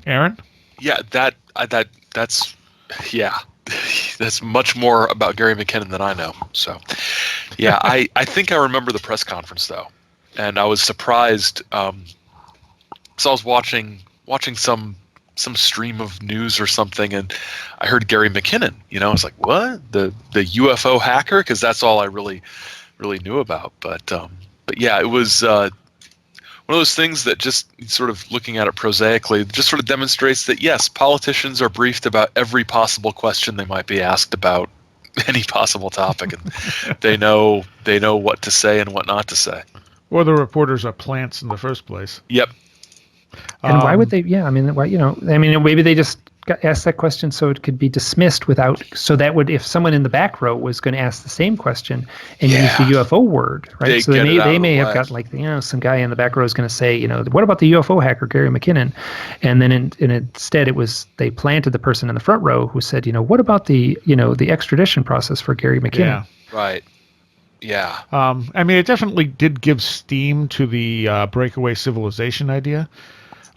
Aaron? Yeah, that's that's much more about Gary McKinnon than I know. So, yeah, I think I remember the press conference though, and I was surprised. So I was watching some stream of news or something, and I heard Gary McKinnon. I was like, what? The UFO hacker? Because that's all I really knew about. But yeah, it was one of those things that, just sort of looking at it prosaically, just sort of demonstrates that, yes, politicians are briefed about every possible question they might be asked about any possible topic, and they know what to say and what not to say. Or the reporters are plants in the first place. Yep. And why would they? Yeah, maybe they just asked that question so it could be dismissed so that would, if someone in the back row was going to ask the same question and use the UFO word, right? So they may have got like, some guy in the back row is going to say, what about the UFO hacker Gary McKinnon? And then instead they planted the person in the front row who said, what about the extradition process for Gary McKinnon? Yeah. Right. Yeah. It definitely did give steam to the breakaway civilization idea.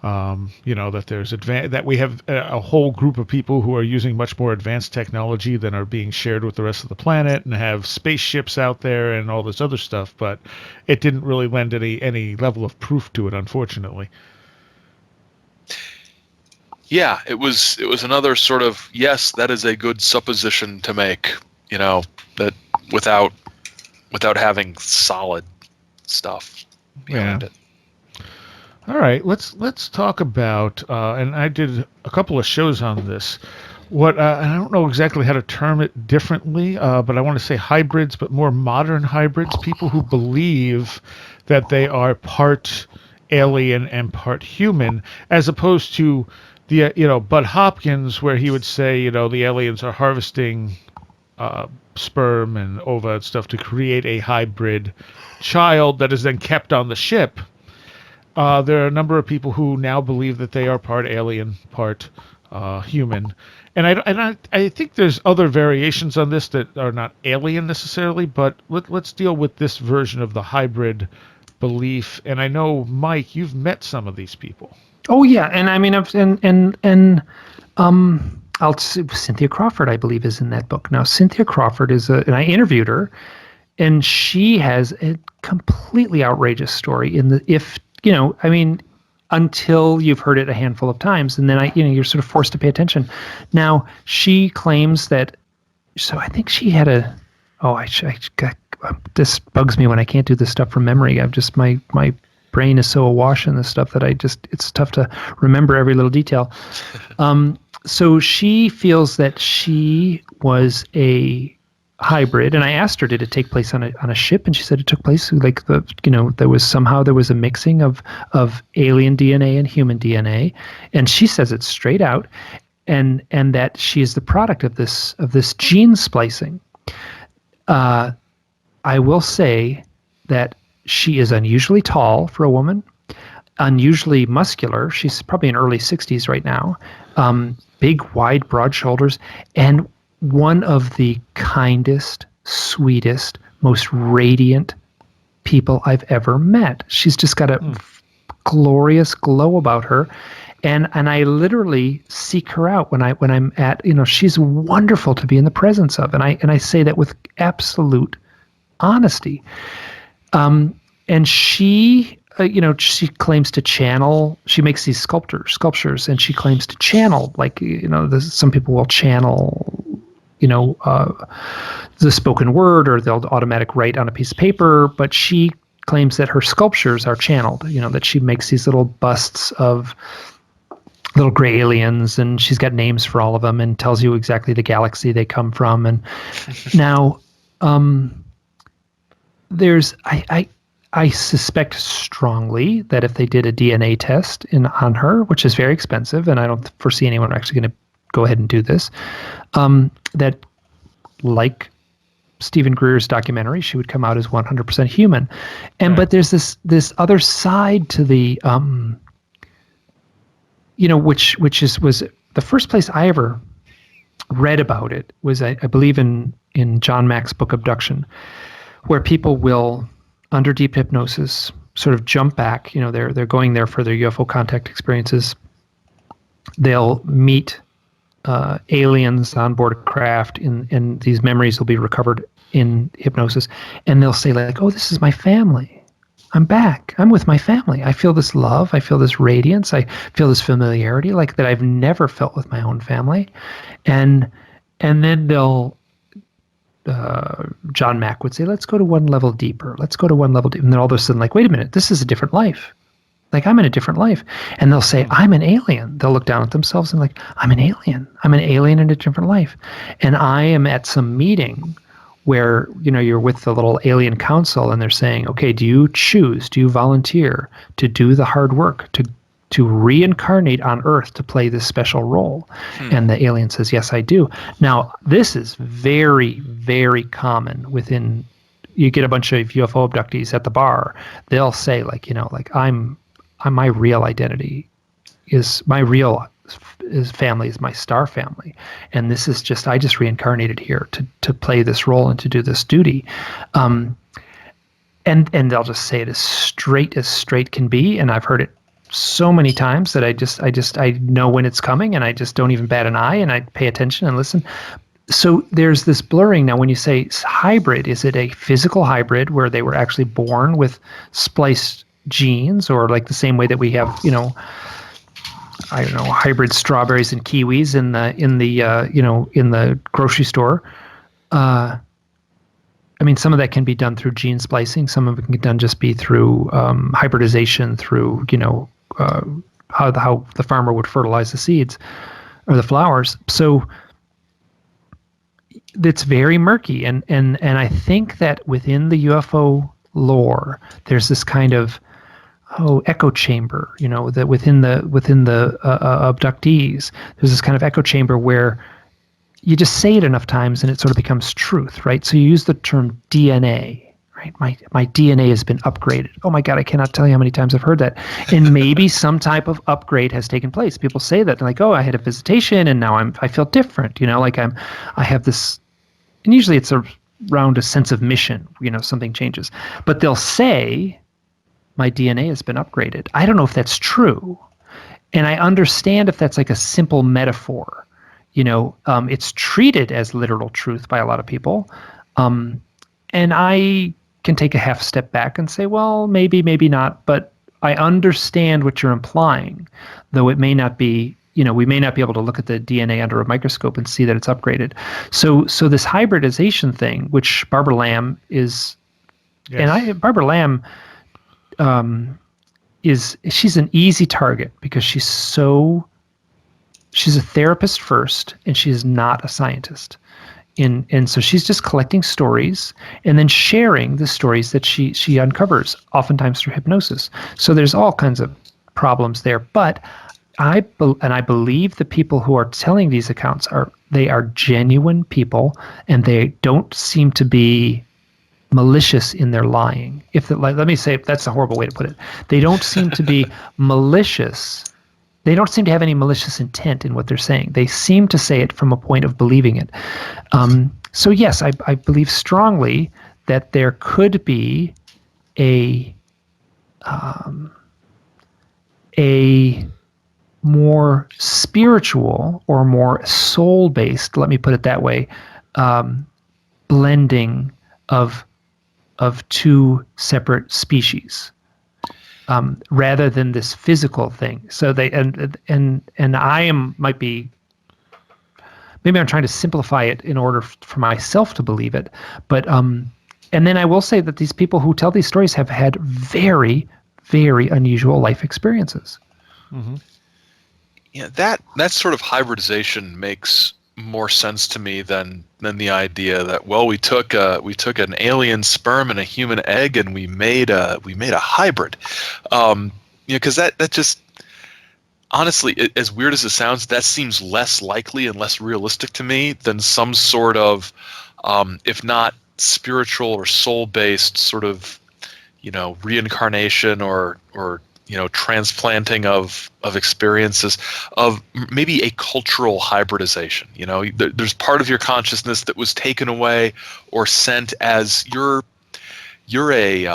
That there's that we have a whole group of people who are using much more advanced technology than are being shared with the rest of the planet, and have spaceships out there and all this other stuff, but it didn't really lend any level of proof to it, unfortunately. Yeah, it was another sort of, yes, that is a good supposition to make, that without having solid stuff behind it. All right, let's talk about, and I did a couple of shows on this. What I don't know exactly how to term it differently, but I want to say hybrids, but more modern hybrids. People who believe that they are part alien and part human, as opposed to the Bud Hopkins, where he would say the aliens are harvesting sperm and ova and stuff to create a hybrid child that is then kept on the ship. There are a number of people who now believe that they are part alien, part human, and I think there's other variations on this that are not alien necessarily, but let's deal with this version of the hybrid belief. And I know, Mike, you've met some of these people. Oh yeah, and I mean, Cynthia Crawford, I believe, is in that book. Now, Cynthia Crawford and I interviewed her, and she has a completely outrageous story until you've heard it a handful of times, and then you're sort of forced to pay attention. Now, she claims that, so I think she had this bugs me when I can't do this stuff from memory. My brain is so awash in this stuff that it's tough to remember every little detail. So she feels that she was a hybrid, and I asked her, did it take place on a ship? And she said it took place there was a mixing of alien DNA and human DNA, and she says it straight out, and that she is the product of this gene splicing. I will say that she is unusually tall for a woman, unusually muscular. She's probably in early 60s right now. Big, wide, broad shoulders, and one of the kindest, sweetest, most radiant people I've ever met. She's just got a glorious glow about her. And I literally seek her out when I'm at, she's wonderful to be in the presence of. And I say that with absolute honesty. And she claims to channel. She makes these sculptures, and she claims to channel, some people will channel, the spoken word, or they'll automatic write on a piece of paper. But she claims that her sculptures are channeled, that she makes these little busts of little gray aliens, and she's got names for all of them and tells you exactly the galaxy they come from. And now, I suspect strongly that if they did a DNA test on her, which is very expensive, and I don't foresee anyone actually going to go ahead and do this, that, like Stephen Greer's documentary, she would come out as 100% human. And But there's this other side to the which was the first place I ever read about it was I believe in John Mack's book Abduction, where people will, under deep hypnosis, sort of jump back. They're going there for their UFO contact experiences. They'll meet aliens on board a craft, and these memories will be recovered in hypnosis, and they'll say oh, this is my family. I'm back. I'm with my family. I feel this love. I feel this radiance. I feel this familiarity that I've never felt with my own family. And then they'll, John Mack would say, let's go to one level deeper. Let's go to one level deeper. And then all of a sudden, wait a minute, this is a different life. I'm in a different life. And they'll say, I'm an alien. They'll look down at themselves and I'm an alien. I'm an alien in a different life. And I am at some meeting where, you're with the little alien council, and they're saying, okay, do you volunteer to do the hard work, to reincarnate on Earth to play this special role? And the alien says, yes, I do. Now, this is very, very common within, you get a bunch of UFO abductees at the bar. They'll say my real identity is family is my star family, and this is I just reincarnated here to play this role and to do this duty, and they'll just say it as straight can be, and I've heard it so many times that I know when it's coming, and I just don't even bat an eye, and I pay attention and listen. So there's this blurring. Now, when you say hybrid, is it a physical hybrid where they were actually born with spliced genes, or the same way that we have, I don't know, hybrid strawberries and kiwis in the grocery store? Some of that can be done through gene splicing. Some of it can just be through hybridization, through how the farmer would fertilize the seeds or the flowers. So it's very murky, and I think that within the UFO lore, there's this kind of echo chamber, that within the abductees, there's this kind of echo chamber where you just say it enough times and it sort of becomes truth, right? So you use the term DNA, right? My DNA has been upgraded. Oh my God, I cannot tell you how many times I've heard that. And maybe some type of upgrade has taken place. People say that, like, oh, I had a visitation and now I feel different. Like I have this, and usually it's around a sense of mission. Something changes, but they'll say my DNA has been upgraded. I don't know if that's true, and I understand if that's like a simple metaphor. It's treated as literal truth by a lot of people. And I can take a half step back and say, well, maybe not, but I understand what you're implying, though it may not be, we may not be able to look at the DNA under a microscope and see that it's upgraded. So this hybridization thing, which Barbara Lamb is, Yes. and Barbara Lamb she's an easy target because she's a therapist first, and she is not a scientist. And so she's just collecting stories and then sharing the stories that she uncovers, oftentimes through hypnosis. So there's all kinds of problems there. But I believe the people who are telling these accounts are genuine people, and they don't seem to be malicious in their lying. Let me say, that's a horrible way to put it. They don't seem to be malicious. They don't seem to have any malicious intent in what they're saying. They seem to say it from a point of believing it. So yes, I believe strongly that there could be a more spiritual or more soul-based, let me put it that way, blending of two separate species. Rather than this physical thing. So maybe I'm trying to simplify it in order for myself to believe it. But and then I will say that these people who tell these stories have had very, very unusual life experiences. Mm-hmm. Yeah, that sort of hybridization makes more sense to me than the idea that, well, we took an alien sperm and a human egg and we made a hybrid, because that just, honestly, as weird as it sounds, that seems less likely and less realistic to me than some sort of, if not spiritual or soul-based sort of, reincarnation or transplanting of experiences, of maybe a cultural hybridization. There's part of your consciousness that was taken away or sent as you're a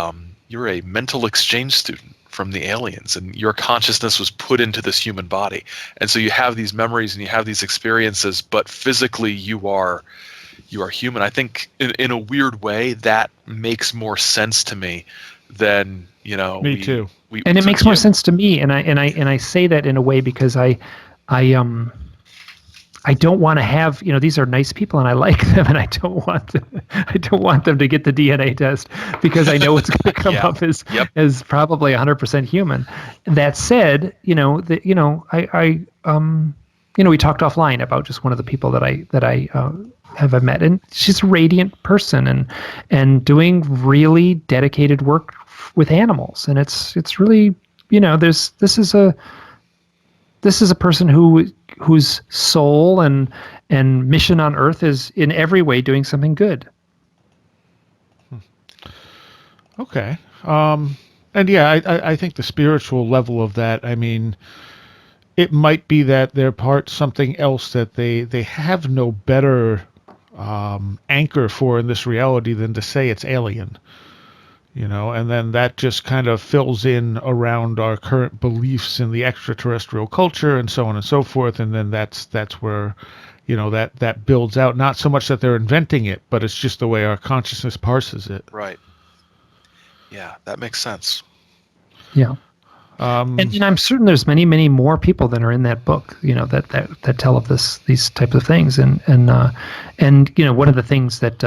mental exchange student from the aliens, and your consciousness was put into this human body, and so you have these memories and you have these experiences, but physically you are human. I think in a weird way that makes more sense to me than Me too. And it makes more sense to me, and I say that in a way because I don't want to have, these are nice people and I like them, and I don't want them to get the DNA test because I know it's going to come up as probably 100% human. That said, we talked offline about just one of the people that I have met, and she's a radiant person and doing really dedicated work with animals, and it's really, this is a person whose soul and mission on earth is in every way doing something good. Okay. And yeah, I think the spiritual level of that, I mean, it might be that they're part something else that they have no better anchor for in this reality than to say it's alien. And then that just kind of fills in around our current beliefs in the extraterrestrial culture and so on and so forth. And then that's where, that builds out. Not so much that they're inventing it, but it's just the way our consciousness parses it. Right. Yeah, that makes sense. Yeah. And I'm certain there's many, many more people that are in that book, that tell of these types of things. And one of the things that,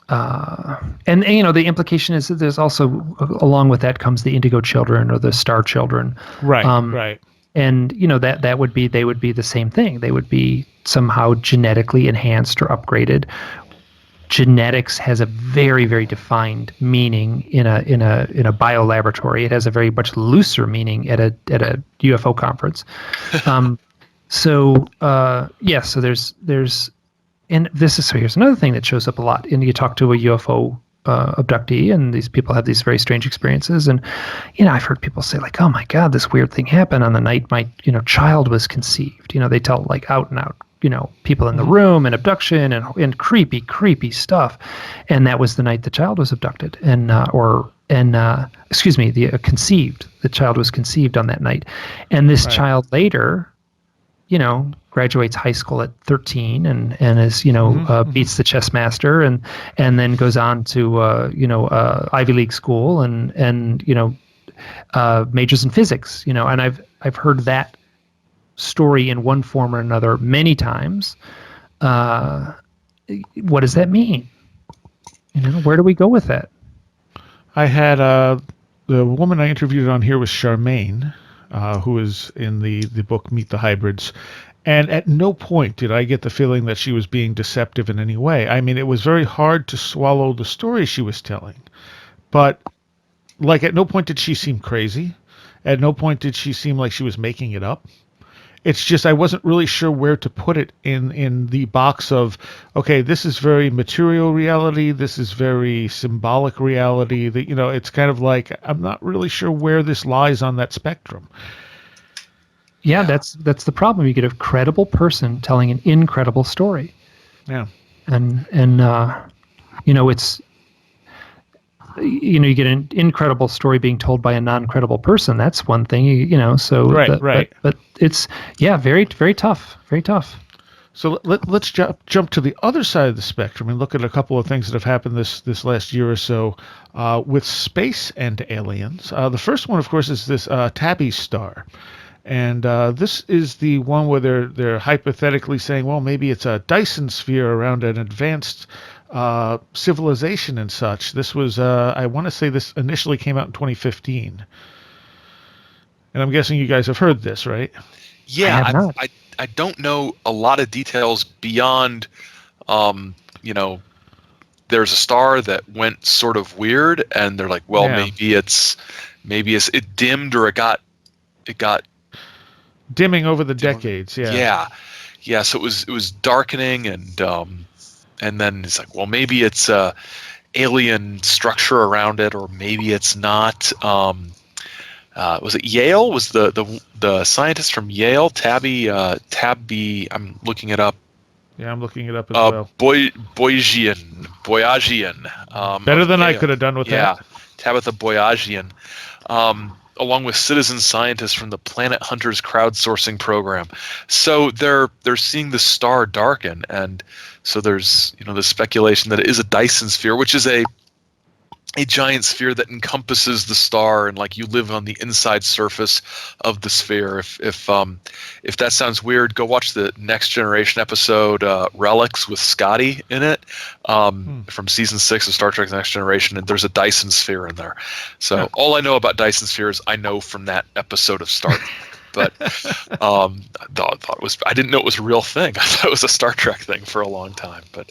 and the implication is that there's also, along with that comes the indigo children or the star children. Right. Right. And they would be the same thing. They would be somehow genetically enhanced or upgraded. Genetics has a very, very defined meaning in a biolaboratory. It has a very much looser meaning at a UFO conference. So there's and this is, so here's another thing that shows up a lot. And you talk to a UFO abductee, and these people have these very strange experiences. And I've heard people say like, "Oh my God, this weird thing happened on the night my child was conceived." They tell like out and out, people in the room and abduction and creepy stuff, and that was the night the child was abducted, conceived. The child was conceived on that night, and this child later, graduates high school at 13 and is beats the chess master and then goes on to Ivy League school and majors in physics, and I've heard that story in one form or another many times. What does that mean? Where do we go with that? I had the woman I interviewed on here was Charmaine, who is in the book Meet the Hybrids. And at no point did I get the feeling that she was being deceptive in any way. I mean, it was very hard to swallow the story she was telling. But, like, at no point did she seem crazy. At no point did she seem like she was making it up. It's just I wasn't really sure where to put it in the box of, okay, this is very material reality, this is very symbolic reality. That it's kind of like I'm not really sure where this lies on that spectrum. Yeah, that's the problem. You get a credible person telling an incredible story. Yeah, and it's you get an incredible story being told by a non-credible person. That's one thing, So right. But it's very, very tough. Very tough. So let's jump to the other side of the spectrum and look at a couple of things that have happened this last year or so with space and aliens. The first one, of course, is this Tabby star. And this is the one where they're hypothetically saying, well, maybe it's a Dyson sphere around an advanced civilization and such. This was, I want to say this initially came out in 2015. And I'm guessing you guys have heard this, right? Yeah, I don't know a lot of details beyond, there's a star that went sort of weird, and they're like, well, maybe it dimmed or it got dimming over the decades. Yeah. So it was darkening, and then it's like, well, maybe it's a alien structure around it, or maybe it's not. Was it Yale? Was the scientist from Yale, Tabby? I'm looking it up. Yeah, I'm looking it up as well. Boyajian. Better than I could have done with that. Yeah, Tabitha Boyajian. Along with citizen scientists from the Planet Hunters crowdsourcing program. So they're seeing the star darken, and so there's the speculation that it is a Dyson sphere, which is a giant sphere that encompasses the star, and like you live on the inside surface of the sphere. If that sounds weird, go watch the Next Generation episode Relics with Scotty in it from season 6 of Star Trek: Next Generation, and there's a Dyson sphere in there. So all I know about Dyson spheres I know from that episode of Star Trek. But I didn't know it was a real thing. I thought it was a Star Trek thing for a long time. But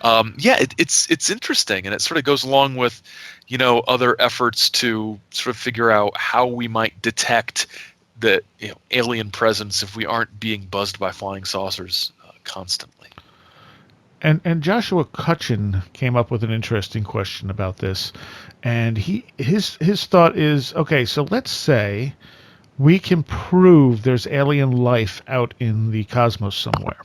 it's interesting, and it sort of goes along with other efforts to sort of figure out how we might detect the alien presence if we aren't being buzzed by flying saucers constantly. And Joshua Cutchin came up with an interesting question about this, and his thought is, okay, so let's say we can prove there's alien life out in the cosmos somewhere.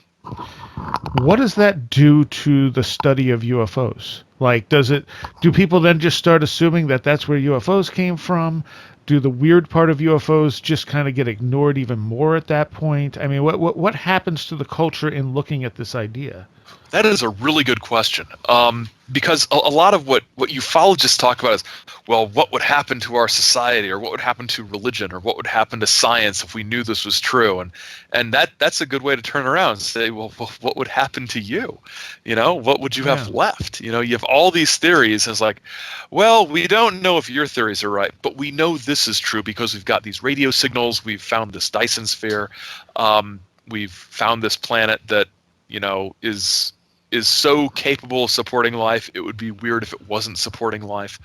What does that do to the study of UFOs? Like, do people then just start assuming that that's where UFOs came from? Do the weird part of UFOs just kind of get ignored even more at that point? I mean, what happens to the culture in looking at this idea? That is a really good question, because a lot of what ufologists talk about is, well, what would happen to our society, or what would happen to religion, or what would happen to science if we knew this was true, and that's a good way to turn around and say, well, what would happen to you? What would you have left? You have all these theories, and it's like, well, we don't know if your theories are right, but we know this is true because we've got these radio signals, we've found this Dyson sphere, we've found this planet that is so capable of supporting life, it would be weird if it wasn't supporting life.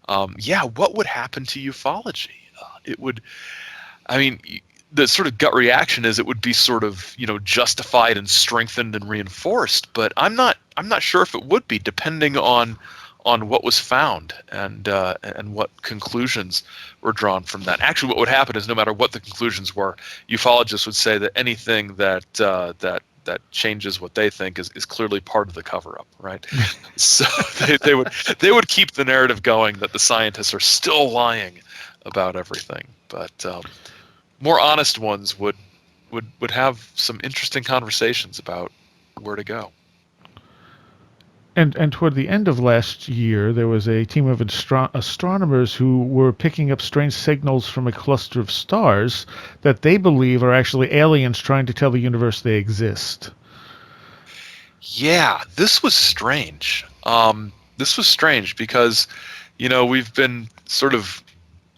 What would happen to ufology? The sort of gut reaction is it would be sort of, justified and strengthened and reinforced, but I'm not sure if it would be, depending on on what was found and what conclusions were drawn from that. Actually, what would happen is no matter what the conclusions were, ufologists would say that anything that changes what they think is clearly part of the cover-up, right? So they would keep the narrative going that the scientists are still lying about everything. But more honest ones would have some interesting conversations about where to go. And toward the end of last year, there was a team of astronomers who were picking up strange signals from a cluster of stars that they believe are actually aliens trying to tell the universe they exist. Yeah, this was strange. This was strange because, we've been sort of,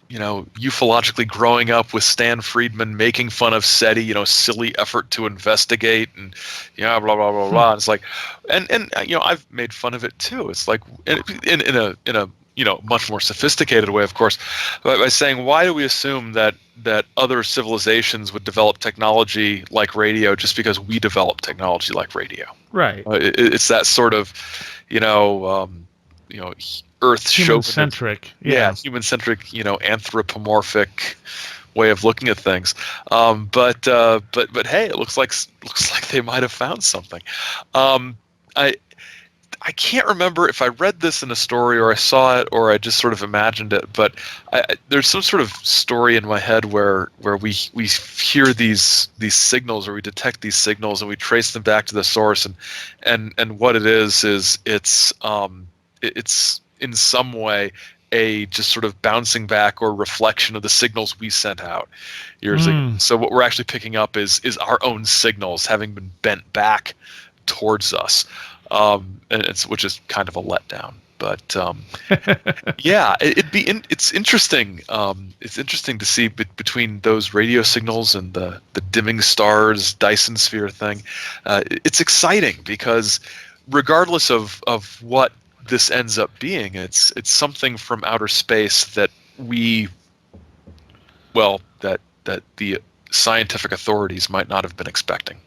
ufologically growing up with Stan Friedman making fun of SETI, silly effort to investigate and, blah, blah, blah, blah. And it's like, and I've made fun of it too. It's like, in a much more sophisticated way, of course, by saying, why do we assume that other civilizations would develop technology like radio just because we develop technology like radio? Right. It's that sort of, Earth human-centric, human-centric, anthropomorphic way of looking at things. But hey, it looks like they might have found something. I can't remember if I read this in a story or I saw it or I just sort of imagined it, but there's some sort of story in my head where we hear these signals or we detect these signals and we trace them back to the source and what it is it's in some way a just sort of bouncing back or reflection of the signals we sent out years ago. So what we're actually picking up is our own signals having been bent back towards us. Which is kind of a letdown, but yeah, it's interesting. It's interesting to see between those radio signals and the dimming stars Dyson Sphere thing. It's exciting because regardless of what this ends up being, it's something from outer space that that the scientific authorities might not have been expecting.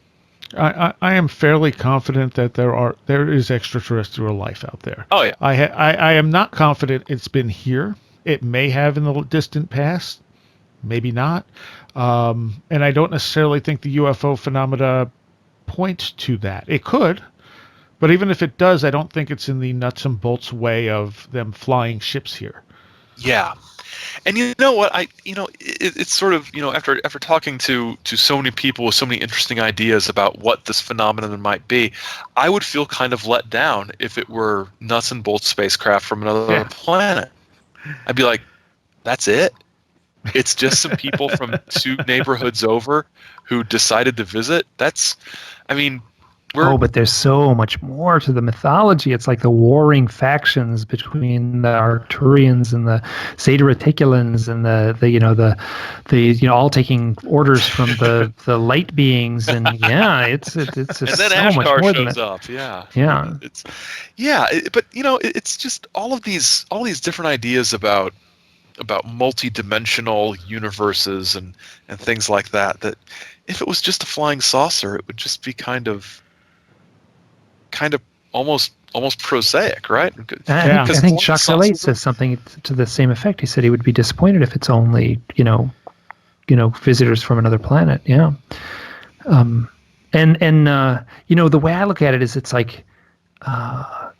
I am fairly confident that there is extraterrestrial life out there. Oh yeah. I am not confident it's been here. It may have in the distant past, maybe not. And I don't necessarily think the UFO phenomena point to that. It could, but even if it does, I don't think it's in the nuts and bolts way of them flying ships here. Yeah. And you know what? It's sort of, after talking to so many people with so many interesting ideas about what this phenomenon might be, I would feel kind of let down if it were nuts and bolts spacecraft from another planet. I'd be like, that's it? It's just some people from two neighborhoods over who decided to visit? But there's so much more to the mythology. It's like the warring factions between the Arcturians and the Zeta Reticulans and the all taking orders from the light beings, and it's just and then so Ashtar much more than shows that. up. It's just all these different ideas about multi-dimensional universes and things like that. That if it was just a flying saucer, it would just be kind of almost prosaic, right? I think Jacques Vallée says something to the same effect. He said he would be disappointed if it's only visitors from another planet. Yeah, the way I look at it is it's like, I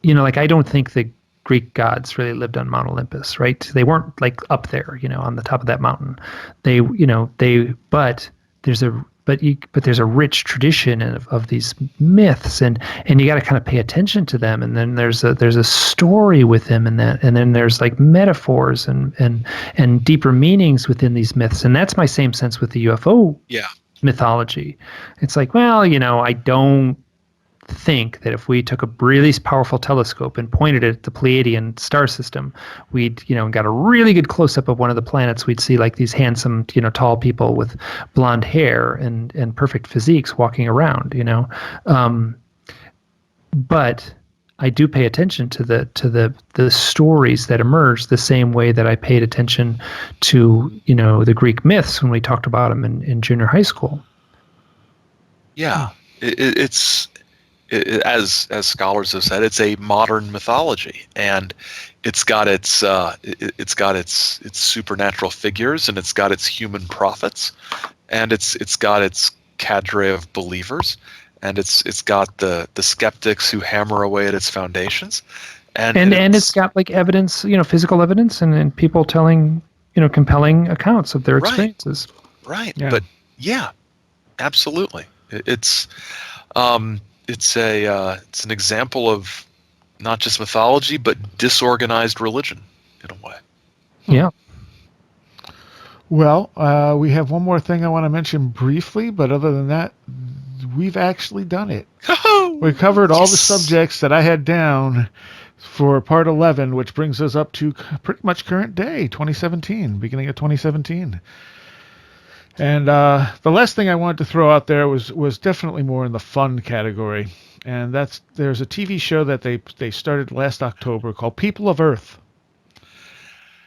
don't think the Greek gods really lived on Mount Olympus, right? They weren't like up there, on the top of that mountain. But there's a rich tradition of these myths, and you got to kind of pay attention to them. And then there's a story with them, and then there's like metaphors and deeper meanings within these myths. And that's my same sense with the UFO mythology. It's like, well, I don't think that if we took a really powerful telescope and pointed it at the Pleiadian star system, we'd, got a really good close-up of one of the planets, we'd see like these handsome, tall people with blonde hair and perfect physiques walking around, but I do pay attention to the stories that emerge the same way that I paid attention to, the Greek myths when we talked about them in junior high school. Yeah, as scholars have said, it's a modern mythology, and it's got its supernatural figures, and it's got its human prophets, and it's got its cadre of believers, and it's got the skeptics who hammer away at its foundations, and it's got like evidence, physical evidence, and people telling compelling accounts of their experiences. Right. Yeah. But yeah, absolutely. It's an example of not just mythology, but disorganized religion in a way. Yeah. Well, we have one more thing I want to mention briefly, but other than that, we've actually done it. We covered all the subjects that I had down for part 11, which brings us up to pretty much current day, 2017, beginning of 2017. And the last thing I wanted to throw out there was definitely more in the fun category. And there's a TV show that they started last October called People of Earth.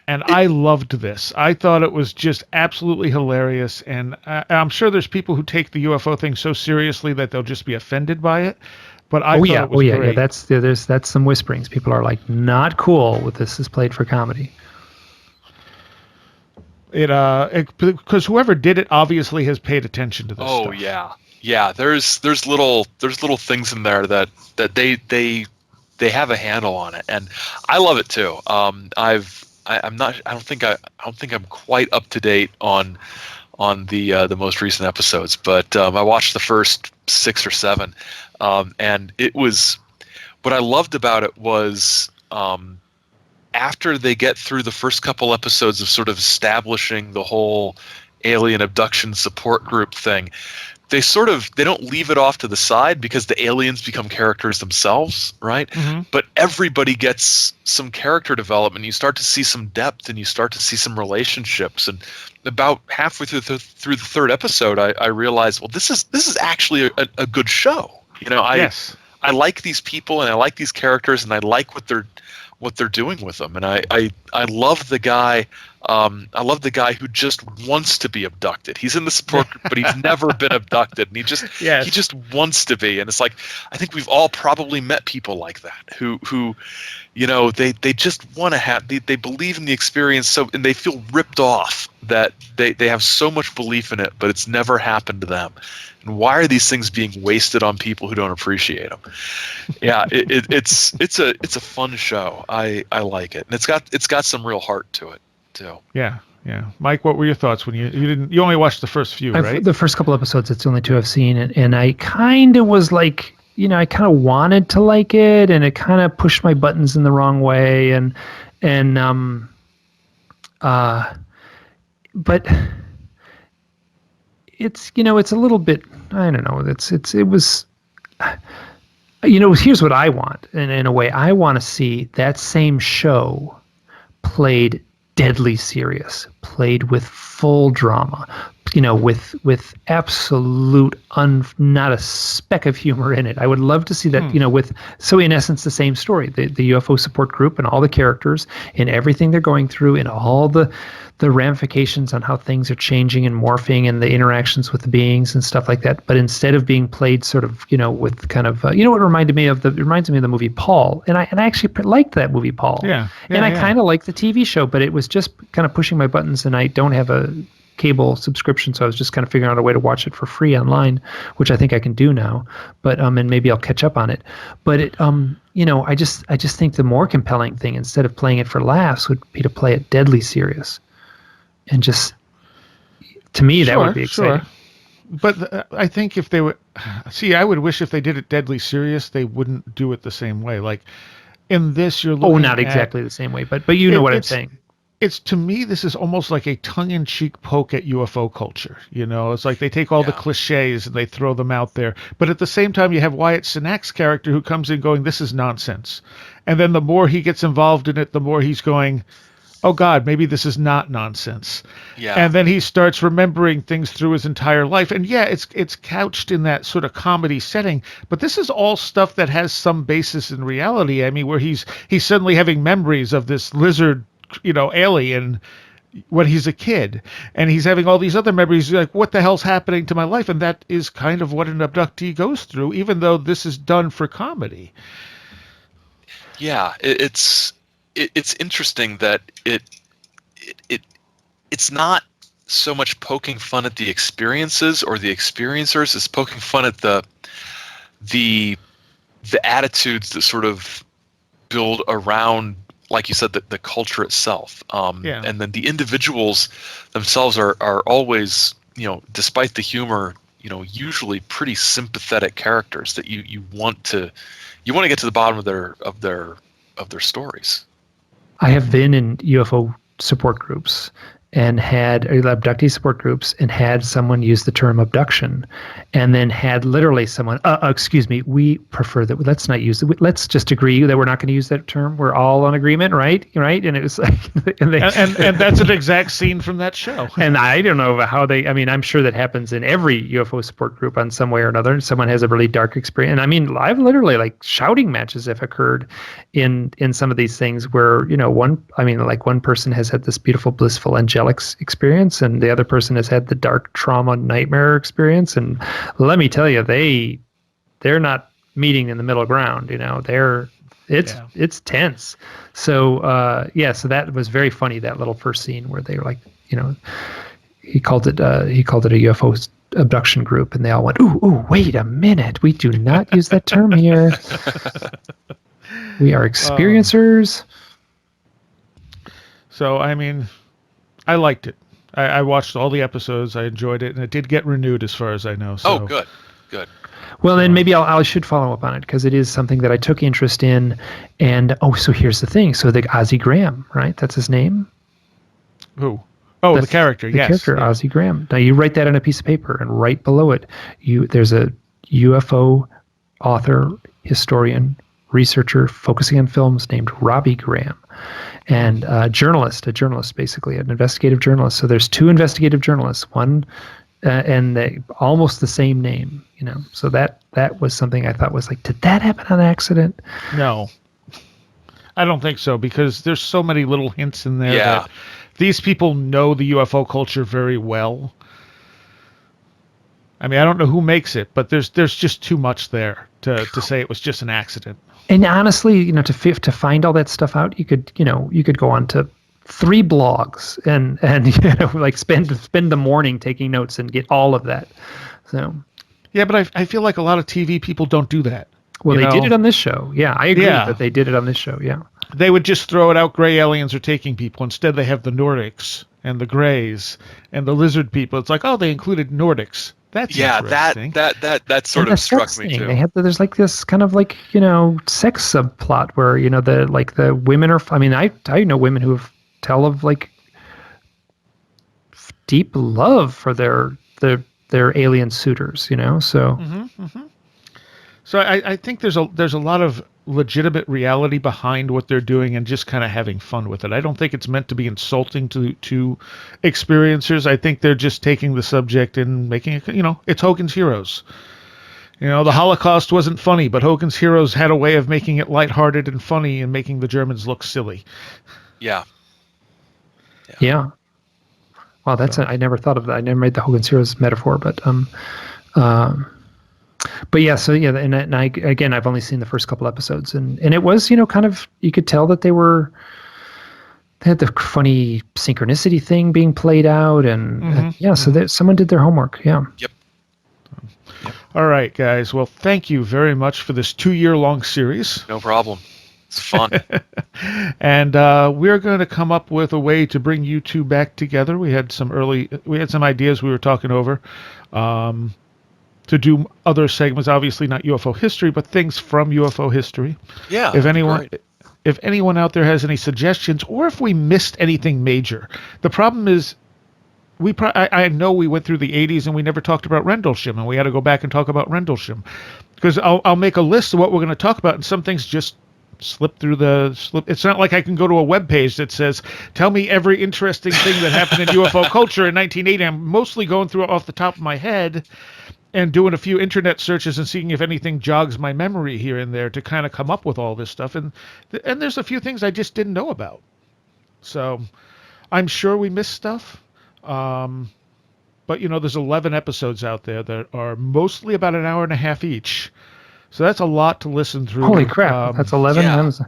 And I loved this. I thought it was just absolutely hilarious. And I'm sure there's people who take the UFO thing so seriously that they'll just be offended by it. But I thought it was great. Yeah. That's some whisperings. People are like, not cool with this is played for comedy. Because whoever did it obviously has paid attention to this stuff. Oh yeah. There's little things in there that they have a handle on it, and I love it too. I don't think I'm quite up to date on the most recent episodes, but I watched the first 6 or 7, and it was, what I loved about it was, after they get through the first couple episodes of sort of establishing the whole alien abduction support group thing, they don't leave it off to the side because the aliens become characters themselves, right? Mm-hmm. But everybody gets some character development. You start to see some depth, and you start to see some relationships. And about halfway through the third episode, I realized, well, this is actually a good show. Yes. I like these people, and I like these characters, and I like what they're doing with them. And I love the guy. I love the guy who just wants to be abducted. He's in the support group, but he's never been abducted, and he just wants to be. And it's like, I think we've all probably met people like that who they just want to have. They believe in the experience, and they feel ripped off that they have so much belief in it, but it's never happened to them. And why are these things being wasted on people who don't appreciate them? Yeah, it's a fun show. I like it, and it's got some real heart to it too. Yeah. Mike, what were your thoughts when you only watched the first few, right? The first couple episodes, it's the only 2 I've seen, and I kind of was like, I kind of wanted to like it, and it kind of pushed my buttons in the wrong way, but it's it's a little bit, I don't know, it was here's what I want, and in a way I want to see that same show played deadly serious, played with full drama, with absolute not a speck of humor in it. I would love to see that, so in essence the same story, the UFO support group and all the characters and everything they're going through and all the ramifications on how things are changing and morphing and the interactions with the beings and stuff like that. But instead of being played sort of, with kind of, it reminds me of the movie Paul. And I actually liked that movie Paul. Yeah. And I kind of liked the TV show, but it was just kind of pushing my buttons, and I don't have a cable subscription, so I was just kind of figuring out a way to watch it for free online, which I think I can do now, but and maybe I'll catch up on it. But it I just think the more compelling thing, instead of playing it for laughs, would be to play it deadly serious, and just, to me, that would be exciting. Sure. But I think if they would I would wish if they did it deadly serious, they wouldn't do it the same way. Like in this, you're looking not exactly the same way, but you know what I'm saying. It's, to me, this is almost like a tongue-in-cheek poke at UFO culture. It's like they take all the cliches and they throw them out there. But at the same time, you have Wyatt Cenac's character who comes in going, this is nonsense. And then the more he gets involved in it, the more he's going, oh God, maybe this is not nonsense. Yeah. And then he starts remembering things through his entire life. And yeah, it's couched in that sort of comedy setting, but this is all stuff that has some basis in reality. I mean, where he's suddenly having memories of this lizard, alien, when he's a kid, and he's having all these other memories. He's like, what the hell's happening to my life? And that is kind of what an abductee goes through, even though this is done for comedy. Yeah, it's interesting that it's not so much poking fun at the experiences or the experiencers. It's poking fun at the attitudes that sort of build around, like you said, the culture itself. And then the individuals themselves are always, despite the humor, usually pretty sympathetic characters that you want to get to the bottom of their stories. I have been in UFO support groups and had abductee support groups and had someone use the term abduction, and then had literally someone, excuse me, we prefer that. Let's not use it. Let's just agree that we're not going to use that term. We're all on agreement, right? Right? And it was like, and that's an exact scene from that show. And I don't know how they. I mean, I'm sure that happens in every UFO support group on some way or another. Someone has a really dark experience. And I mean, I've literally like shouting matches have occurred in some of these things where one person has had this beautiful, blissful, angelic experience, and the other person has had the dark trauma nightmare experience. And let me tell you, they're not meeting in the middle ground. It's tense. So so that was very funny, that little first scene where they were like, he called it a UFO abduction group, and they all went, ooh, wait a minute, we do not use that term here. We are experiencers. So I mean, I liked it. I watched all the episodes. I enjoyed it, and it did get renewed, as far as I know. So. Oh, good. Well, then maybe I should follow up on it, because it is something that I took interest in. And so here's the thing. So the Ozzy Graham, right? That's his name. Who? Oh, the character. The character, yeah. Ozzy Graham. Now you write that on a piece of paper, and right below it, there's a UFO author, historian, researcher focusing on films named Robbie Graham. And a journalist basically, an investigative journalist. So there's two investigative journalists, one and they almost the same name, So that was something I thought was like, did that happen on accident? No, I don't think so, because there's so many little hints in there that these people know the UFO culture very well. I mean, I don't know who makes it, but there's just too much there to say it was just an accident. And honestly, to find all that stuff out, you could go on to 3 blogs and like spend the morning taking notes and get all of that. So yeah, but I feel like a lot of TV people don't do that. Well, they did it on this show. Yeah, I agree that they did it on this show. Yeah, they would just throw it out. Gray aliens are taking people. Instead, they have the Nordics and the Greys and the lizard people. It's like, oh, they included Nordics. That's interesting. that sort of struck me too. They have there's like this kind of like sex subplot where the women are. I mean, I know women who tell of like deep love for their alien suitors. So. Mm-hmm, mm-hmm. So I think there's a lot of legitimate reality behind what they're doing, and just kind of having fun with it. I don't think it's meant to be insulting to experiencers. I think they're just taking the subject and making it, it's Hogan's Heroes. The Holocaust wasn't funny, but Hogan's Heroes had a way of making it lighthearted and funny and making the Germans look silly. Yeah. Wow, I never thought of that. I never made the Hogan's Heroes metaphor, but and I've only seen the first couple episodes, and it was kind of, you could tell that they had the funny synchronicity thing being played out, and so someone did their homework. Yeah. Yep. All right, guys. Well, thank you very much for this 2-year-long series. No problem. It's fun. And we're going to come up with a way to bring you two back together. We had some ideas we were talking over. To do other segments, obviously not UFO history, but things from UFO history. Yeah. If anyone out there has any suggestions, or if we missed anything major, the problem is I know we went through the 80s and we never talked about Rendlesham, and we had to go back and talk about Rendlesham, because I'll make a list of what we're going to talk about, and some things just slip through it's not like I can go to a web page that says, tell me every interesting thing that happened in UFO culture in 1980. I'm mostly going through it off the top of my head and doing a few internet searches and seeing if anything jogs my memory here and there to kind of come up with all this stuff. And there's a few things I just didn't know about. So I'm sure we missed stuff. But, there's 11 episodes out there that are mostly about an hour and a half each. So that's a lot to listen through. Holy crap. That's 11 yeah. times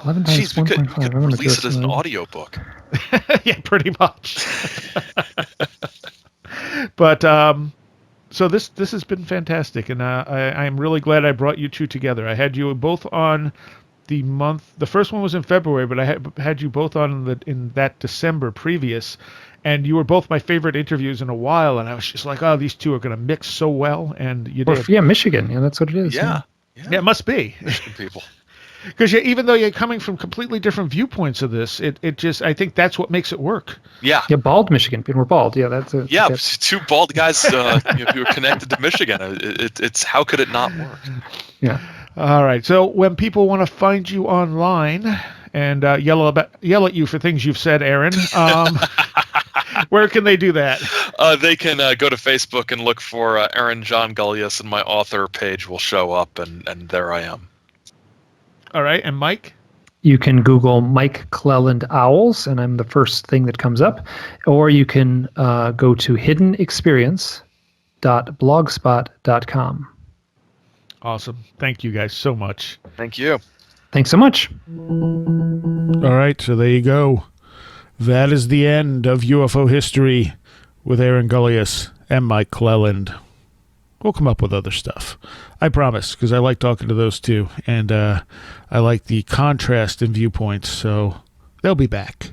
11 times Jeez, we 1.5. could release it as an audiobook. Yeah, pretty much. But so this has been fantastic, and I'm really glad I brought you two together. I had you both on the first one was in February, but I had you both on in that December previous, and you were both my favorite interviews in a while, and I was just like, oh, these two are going to mix so well, and you did. Yeah, Michigan. Yeah, that's what it is. Yeah, it must be. Michigan people. Because even though you're coming from completely different viewpoints of this, it just, I think that's what makes it work. Yeah. Yeah, bald Michigan people. We're bald. Yeah, that's it. Yeah, two bald guys who are connected to Michigan. It's how could it not work? Yeah. All right. So when people want to find you online and yell at you for things you've said, Aaron, where can they do that? They can go to Facebook and look for Aaron John Gulyas, and my author page will show up, and there I am. All right. And Mike? You can Google Mike Clelland Owls, and I'm the first thing that comes up. Or you can go to hiddenexperience.blogspot.com. Awesome. Thank you guys so much. Thank you. Thanks so much. All right. So there you go. That is the end of UFO history with Aaron Gulyas and Mike Clelland. We'll come up with other stuff. I promise, because I like talking to those two, and I like the contrast in viewpoints, so they'll be back.